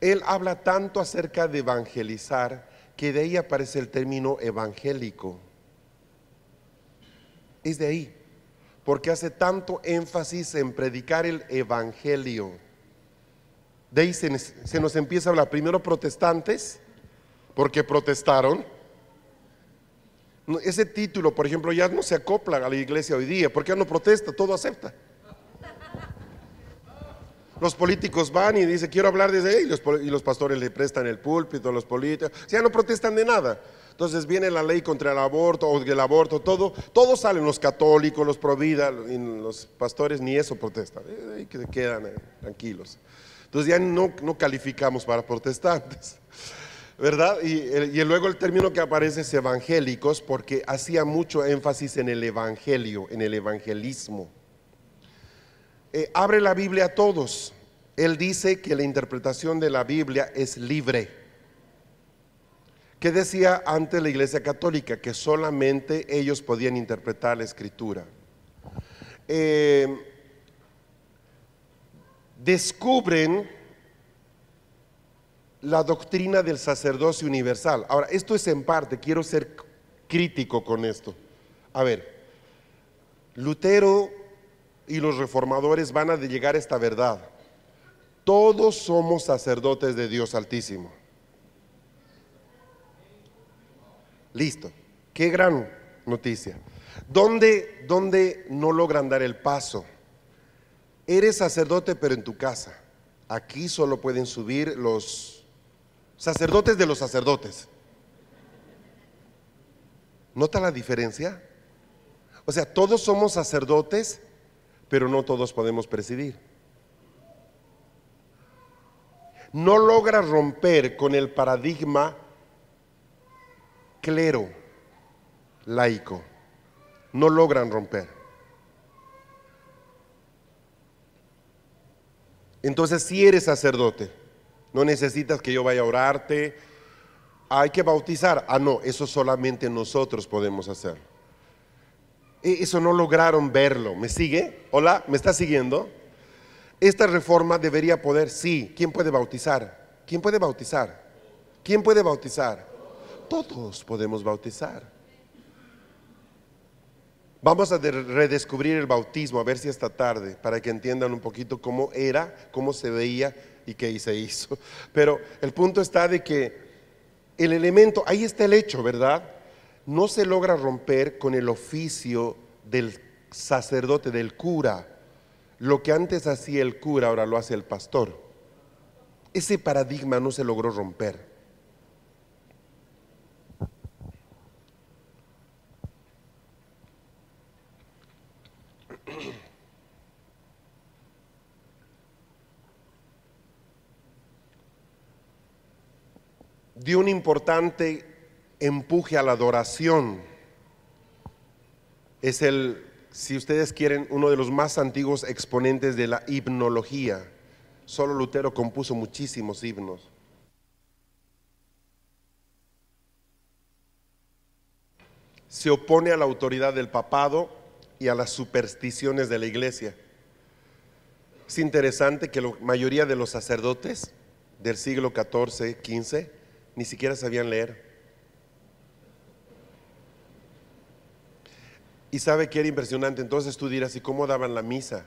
Él habla tanto acerca de evangelizar que de ahí aparece el término evangélico. Es de ahí, porque hace tanto énfasis en predicar el evangelio. De ahí se nos empieza a hablar primero protestantes, porque protestaron. Ese título, por ejemplo, ya no se acopla a la iglesia hoy día, porque ya no protesta, todo acepta. Los políticos van y dicen: quiero hablar desde ahí, y los pastores le prestan el púlpito a los políticos, ya no protestan de nada. Entonces viene la ley contra el aborto, o el aborto, todos salen, los católicos, los pro vida, y los pastores ni eso protestan, ahí que se quedan tranquilos. Entonces ya no calificamos para protestantes, ¿verdad? Y luego el término que aparece es evangélicos, porque hacía mucho énfasis en el evangelio, en el evangelismo. Abre la Biblia a todos. Él dice que la interpretación de la Biblia es libre. ¿Qué decía antes la Iglesia Católica? Que solamente ellos podían interpretar la Escritura. Descubren la doctrina del sacerdocio universal. Ahora, esto es en parte, quiero ser crítico con esto. A ver, Lutero y los reformadores van a llegar a esta verdad: todos somos sacerdotes de Dios Altísimo. Listo, qué gran noticia. ¿Dónde no logran dar el paso? Eres sacerdote, pero en tu casa. Aquí solo pueden subir los sacerdotes de los sacerdotes. ¿Nota la diferencia? O sea, todos somos sacerdotes, pero no todos podemos presidir. No logra romper con el paradigma clero laico. No logran romper. Entonces, si eres sacerdote, no necesitas que yo vaya a orarte. Hay que bautizar. No, eso solamente nosotros podemos hacer. Eso no lograron verlo. ¿Me sigue? Hola, ¿me está siguiendo? Esta reforma debería poder, sí. ¿Quién puede bautizar? ¿Quién puede bautizar? ¿Quién puede bautizar? Todos podemos bautizar. Vamos a redescubrir el bautismo, a ver si esta tarde, para que entiendan un poquito cómo era, cómo se veía y qué se hizo. Pero el punto está de que el elemento, ahí está el hecho, ¿verdad? No se logra romper con el oficio del sacerdote, del cura. Lo que antes hacía el cura, ahora lo hace el pastor. Ese paradigma no se logró romper. Dio un importante empuje a la adoración. Es el, si ustedes quieren, uno de los más antiguos exponentes de la himnología. Solo Lutero compuso muchísimos himnos. Se opone a la autoridad del papado y a las supersticiones de la iglesia. Es interesante que la mayoría de los sacerdotes del siglo XIV, XV, ni siquiera sabían leer. Y sabe que era impresionante. Entonces tú dirás, ¿y cómo daban la misa?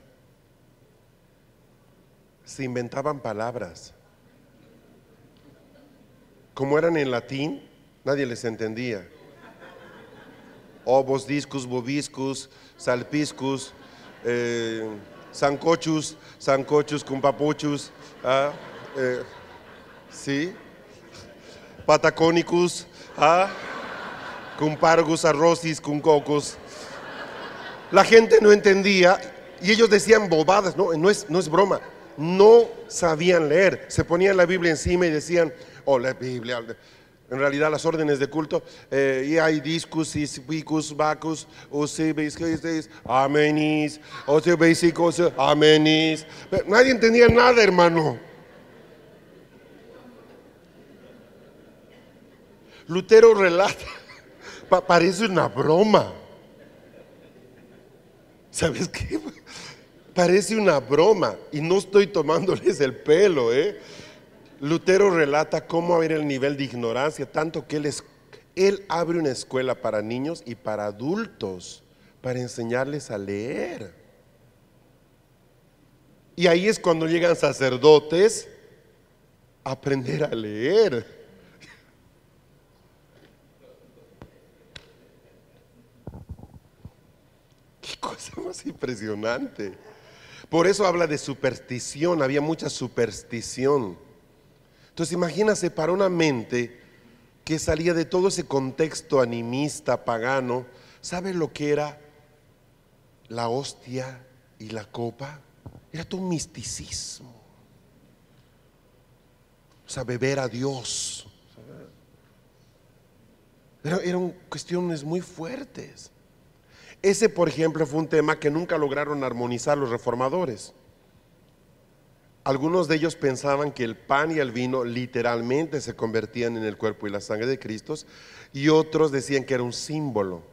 Se inventaban palabras. Como eran en latín, nadie les entendía. Obos, discus, bobiscus, salpiscus, sancochus, sancochus con papuchus, ¿sí? Pataconicus, con pargus, arrocis, con cocos. La gente no entendía y ellos decían bobadas, no es broma. No sabían leer, se ponían la Biblia encima y decían, la Biblia, en realidad las órdenes de culto, y hay discus, vicus, bacus, amenis, amenis. Nadie entendía nada, hermano. Lutero relata, parece una broma. ¿Sabes qué? Parece una broma y no estoy tomándoles el pelo, Lutero relata cómo había el nivel de ignorancia, tanto que él abre una escuela para niños y para adultos, para enseñarles a leer. Y ahí es cuando llegan sacerdotes a aprender a leer. Qué cosa más impresionante. Por eso habla de superstición, había mucha superstición. Entonces imagínase para una mente que salía de todo ese contexto animista, pagano, ¿sabe lo que era la hostia y la copa? Era todo un misticismo. O sea, beber a Dios. Eran cuestiones muy fuertes. Ese, por ejemplo, fue un tema que nunca lograron armonizar los reformadores. Algunos de ellos pensaban que el pan y el vino literalmente se convertían en el cuerpo y la sangre de Cristo, y otros decían que era un símbolo.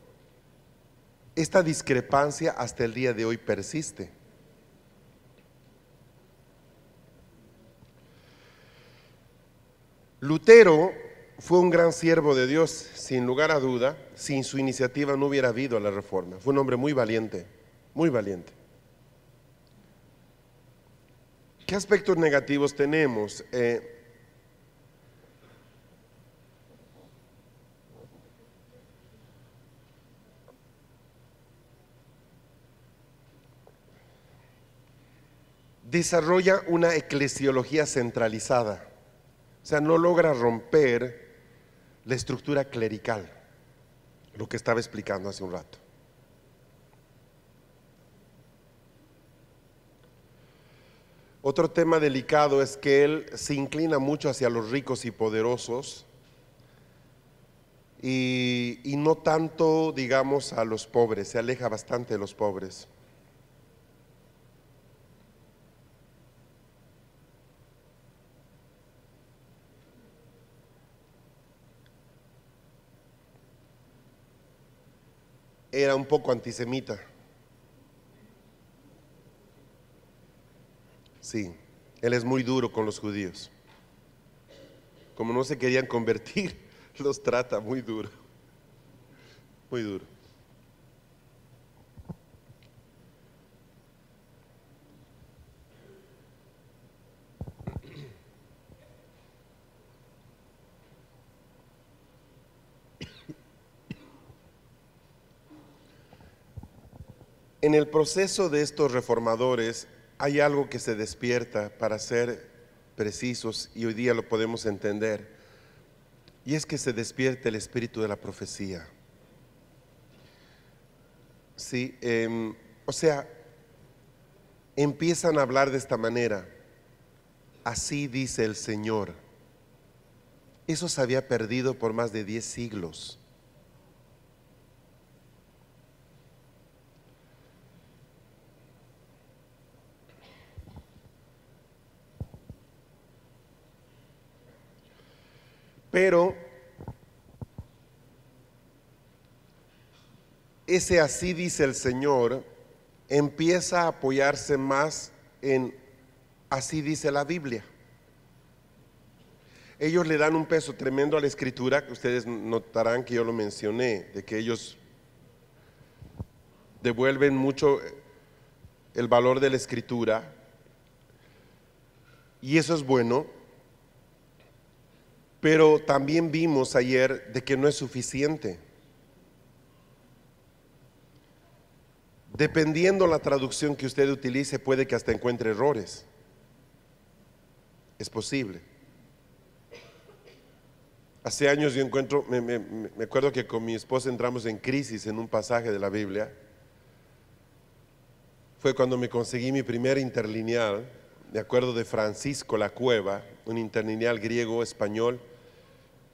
Esta discrepancia hasta el día de hoy persiste. Lutero fue un gran siervo de Dios, sin lugar a duda. Sin su iniciativa no hubiera habido la reforma. Fue un hombre muy valiente, muy valiente. ¿Qué aspectos negativos tenemos? Desarrolla una eclesiología centralizada. O sea, no logra romper la estructura clerical, lo que estaba explicando hace un rato. Otro tema delicado es que él se inclina mucho hacia los ricos y poderosos y no tanto, digamos, a los pobres, se aleja bastante de los pobres. Era un poco antisemita. Sí, él es muy duro con los judíos. Como no se querían convertir, los trata muy duro, muy duro. En el proceso de estos reformadores hay algo que se despierta, para ser precisos, y hoy día lo podemos entender, y es que se despierta el espíritu de la profecía. Sí, o sea, empiezan a hablar de esta manera: así dice el Señor. Eso se había perdido por más de 10 siglos. Pero ese así dice el Señor empieza a apoyarse más en así dice la Biblia. Ellos le dan un peso tremendo a la escritura, que ustedes notarán que yo lo mencioné, de que ellos devuelven mucho el valor de la escritura, y eso es bueno. Pero también vimos ayer de que no es suficiente. Dependiendo la traducción que usted utilice, puede que hasta encuentre errores. Es posible. Hace años yo me acuerdo que con mi esposa entramos en crisis en un pasaje de la Biblia. Fue cuando me conseguí mi primer interlineal, de acuerdo de Francisco La Cueva, un interlineal griego-español,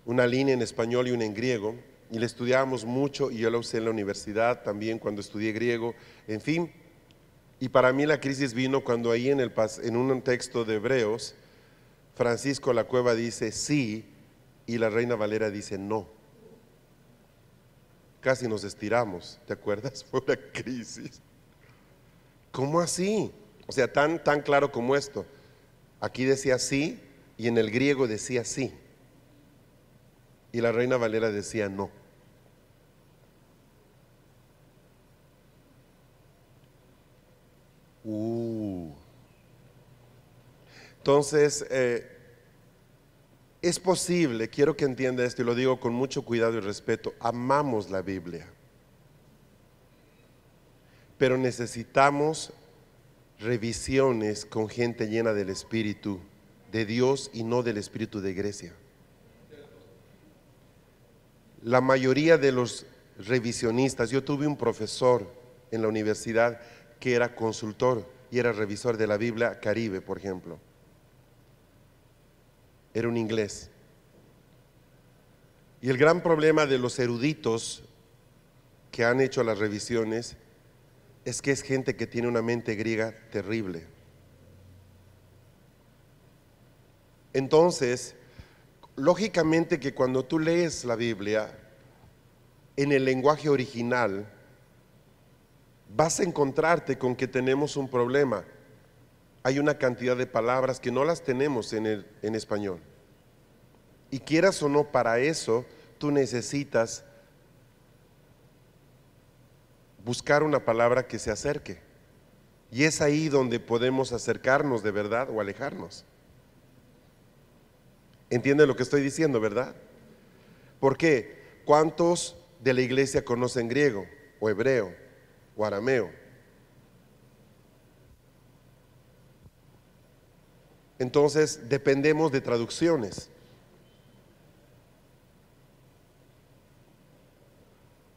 una línea en español y una en griego, y le estudiábamos mucho, y yo la usé en la universidad también cuando estudié griego, en fin. Y para mí la crisis vino cuando ahí en un texto de Hebreos, Francisco La Cueva dice sí, y la Reina Valera dice no. Casi nos estiramos, ¿te acuerdas? Fue una crisis. ¿Cómo así? O sea, tan claro como esto. Aquí decía sí, y en el griego decía sí, y la Reina Valera decía no. Entonces, es posible, quiero que entienda esto y lo digo con mucho cuidado y respeto, amamos la Biblia, pero necesitamos revisiones con gente llena del Espíritu de Dios y no del espíritu de iglesia. La mayoría de los revisionistas, yo tuve un profesor en la universidad que era consultor y era revisor de la Biblia Caribe, por ejemplo. Era un inglés. Y el gran problema de los eruditos que han hecho las revisiones es que es gente que tiene una mente griega terrible. Entonces, lógicamente que cuando tú lees la Biblia en el lenguaje original, vas a encontrarte con que tenemos un problema. Hay una cantidad de palabras que no las tenemos en español. Y quieras o no, para eso tú necesitas buscar una palabra que se acerque. Y es ahí donde podemos acercarnos de verdad o alejarnos. ¿Entienden lo que estoy diciendo, verdad? ¿Por qué? ¿Cuántos de la iglesia conocen griego o hebreo o arameo? Entonces dependemos de traducciones.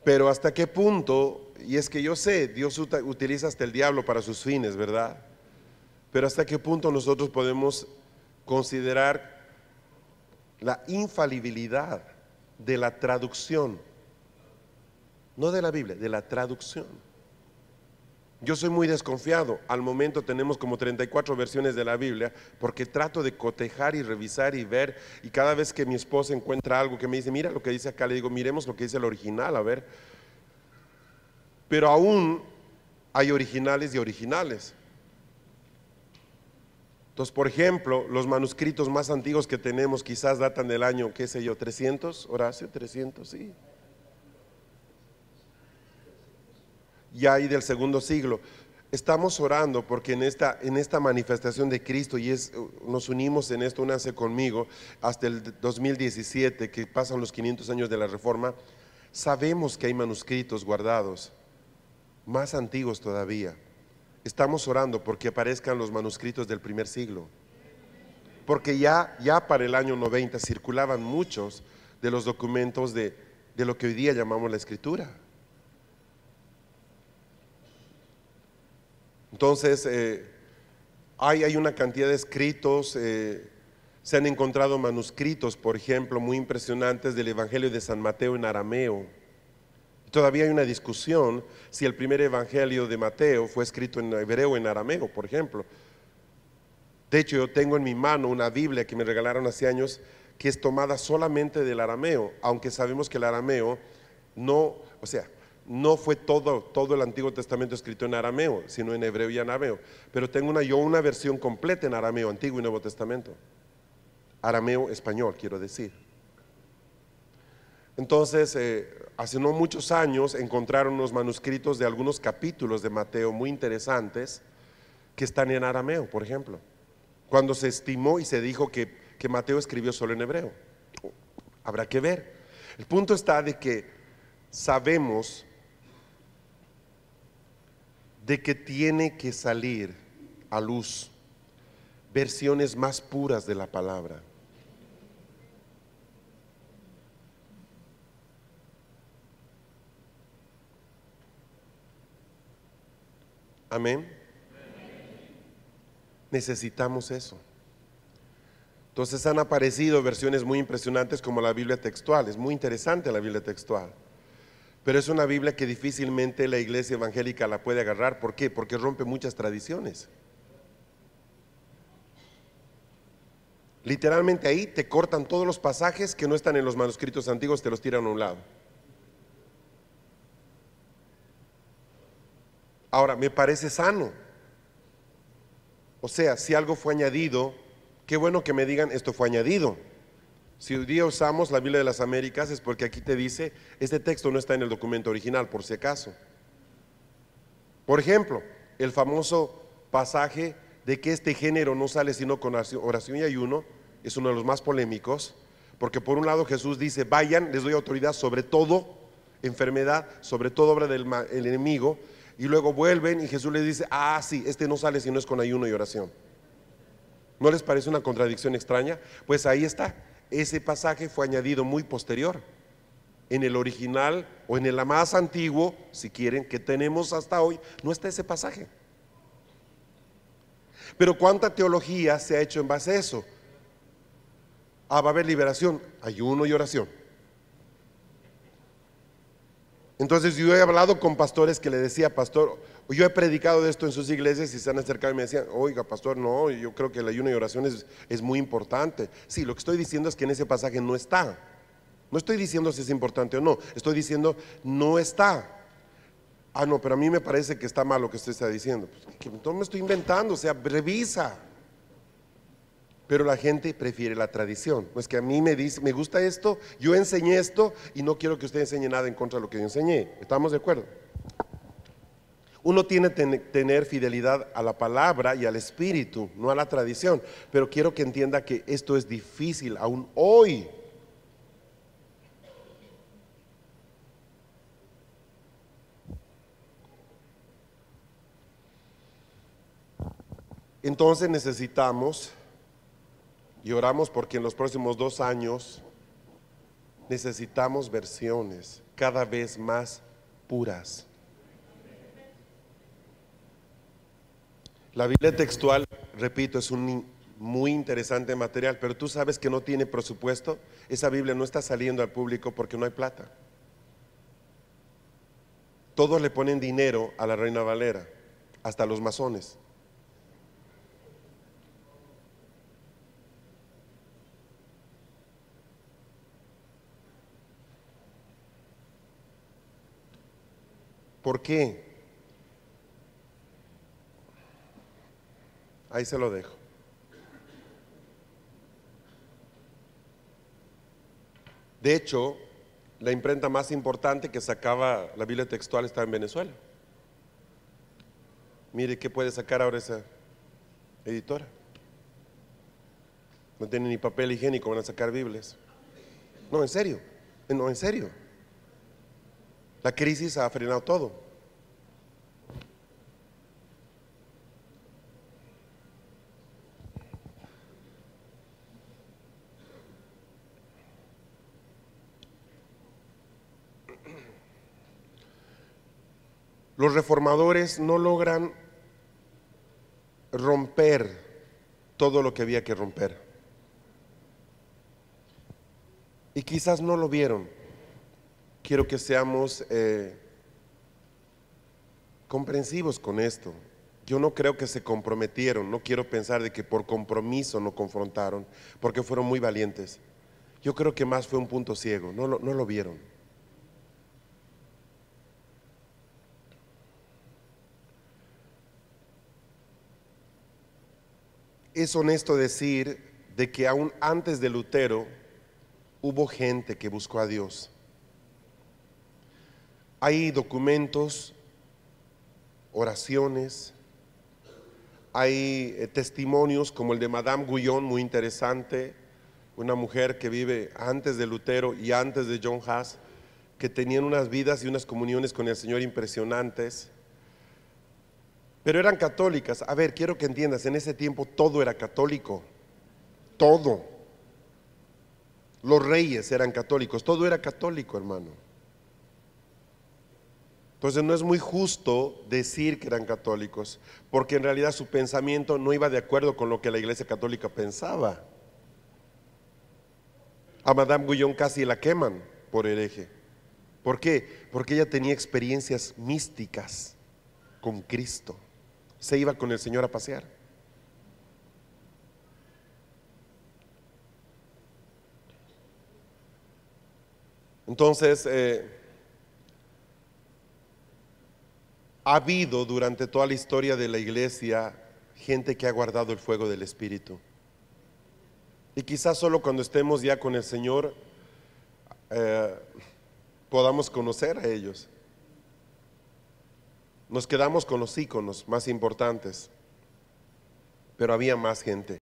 Pero hasta qué punto, y es que yo sé, Dios utiliza hasta el diablo para sus fines, ¿verdad? Pero hasta qué punto nosotros podemos considerar la infalibilidad de la traducción, no de la Biblia, de la traducción. Yo soy muy desconfiado. Al momento tenemos como 34 versiones de la Biblia, porque trato de cotejar y revisar y ver, y cada vez que mi esposa encuentra algo que me dice, mira lo que dice acá, le digo, miremos lo que dice el original, a ver. Pero aún hay originales y originales. Entonces, por ejemplo, los manuscritos más antiguos que tenemos quizás datan del año, qué sé yo, 300, Horacio, 300, sí. Ya ahí del segundo siglo. Estamos orando porque en esta manifestación de Cristo, y nos unimos en esto, únanse conmigo, hasta el 2017, que pasan los 500 años de la Reforma, sabemos que hay manuscritos guardados, más antiguos todavía. Estamos orando porque aparezcan los manuscritos del primer siglo, porque ya para el año 90 circulaban muchos de los documentos de lo que hoy día llamamos la Escritura. Entonces, hay una cantidad de escritos, se han encontrado manuscritos, por ejemplo, muy impresionantes del Evangelio de San Mateo en arameo. Todavía hay una discusión si el primer Evangelio de Mateo fue escrito en hebreo o en arameo, por ejemplo. De hecho, yo tengo en mi mano una Biblia que me regalaron hace años, que es tomada solamente del arameo, aunque sabemos que el arameo no fue todo el Antiguo Testamento escrito en arameo, sino en hebreo y arameo. Pero tengo una versión completa en arameo, Antiguo y Nuevo Testamento. Arameo español, quiero decir. Entonces, hace no muchos años encontraron unos manuscritos de algunos capítulos de Mateo muy interesantes que están en arameo, por ejemplo, cuando se estimó y se dijo que Mateo escribió solo en hebreo. Habrá que ver. El punto está de que sabemos de que tiene que salir a luz versiones más puras de la palabra. Amén. Necesitamos eso. Entonces han aparecido versiones muy impresionantes como la Biblia textual. Es muy interesante la Biblia textual, pero es una Biblia que difícilmente la iglesia evangélica la puede agarrar. ¿Por qué? Porque rompe muchas tradiciones. Literalmente ahí te cortan todos los pasajes que no están en los manuscritos antiguos, te los tiran a un lado. Ahora, me parece sano. O sea, si algo fue añadido, qué bueno que me digan esto fue añadido. Si hoy día usamos la Biblia de las Américas es porque aquí te dice, este texto no está en el documento original, por si acaso. Por ejemplo, el famoso pasaje de que este género no sale sino con oración y ayuno, es uno de los más polémicos, porque por un lado Jesús dice, vayan, les doy autoridad sobre todo enfermedad, sobre todo obra del enemigo, y luego vuelven y Jesús les dice, sí, este no sale si no es con ayuno y oración. ¿No les parece una contradicción extraña? Pues ahí está, ese pasaje fue añadido muy posterior. En el original o en el más antiguo, si quieren, que tenemos hasta hoy, no está ese pasaje. Pero ¿cuánta teología se ha hecho en base a eso? Va a haber liberación, ayuno y oración. Entonces yo he hablado con pastores que le decía, pastor, yo he predicado de esto en sus iglesias y se han acercado y me decían, oiga pastor, no, yo creo que el ayuno y oración es muy importante. Sí, lo que estoy diciendo es que en ese pasaje no está. No estoy diciendo si es importante o no, estoy diciendo no está. No, pero a mí me parece que está mal lo que usted está diciendo. Pues, entonces me estoy inventando, o sea, revisa. Pero la gente prefiere la tradición. Pues que a mí me dice, me gusta esto, yo enseñé esto y no quiero que usted enseñe nada en contra de lo que yo enseñé. ¿Estamos de acuerdo? Uno tiene que tener fidelidad a la palabra y al espíritu, no a la tradición. Pero quiero que entienda que esto es difícil aún hoy. Entonces necesitamos y oramos porque en los próximos 2 años necesitamos versiones cada vez más puras. La Biblia textual, repito, es un muy interesante material, pero tú sabes que no tiene presupuesto. Esa Biblia no está saliendo al público porque no hay plata. Todos le ponen dinero a la Reina Valera, hasta los masones. ¿Por qué? Ahí se lo dejo. De hecho, la imprenta más importante que sacaba la Biblia textual estaba en Venezuela. Mire qué puede sacar ahora esa editora. No tienen ni papel higiénico, van a sacar Biblias. No, en serio, no, en serio. La crisis ha frenado todo. Los reformadores no logran romper todo lo que había que romper. Y quizás no lo vieron. Quiero que seamos comprensivos con esto. Yo no creo que se comprometieron, no quiero pensar de que por compromiso no confrontaron, porque fueron muy valientes. Yo creo que más fue un punto ciego, no lo vieron. Es honesto decir de que aún antes de Lutero hubo gente que buscó a Dios. Hay documentos, oraciones, hay testimonios como el de Madame Guyon, muy interesante, una mujer que vive antes de Lutero y antes de John Huss, que tenían unas vidas y unas comuniones con el Señor impresionantes, pero eran católicas. A ver, quiero que entiendas, en ese tiempo todo era católico, todo. Los reyes eran católicos, todo era católico, hermano. Entonces no es muy justo decir que eran católicos, porque en realidad su pensamiento no iba de acuerdo con lo que la Iglesia Católica pensaba. A Madame Guyon casi la queman por hereje. ¿Por qué? Porque ella tenía experiencias místicas con Cristo. Se iba con el Señor a pasear. Entonces, ha habido durante toda la historia de la iglesia gente que ha guardado el fuego del Espíritu. Y quizás solo cuando estemos ya con el Señor podamos conocer a ellos. Nos quedamos con los íconos más importantes, pero había más gente.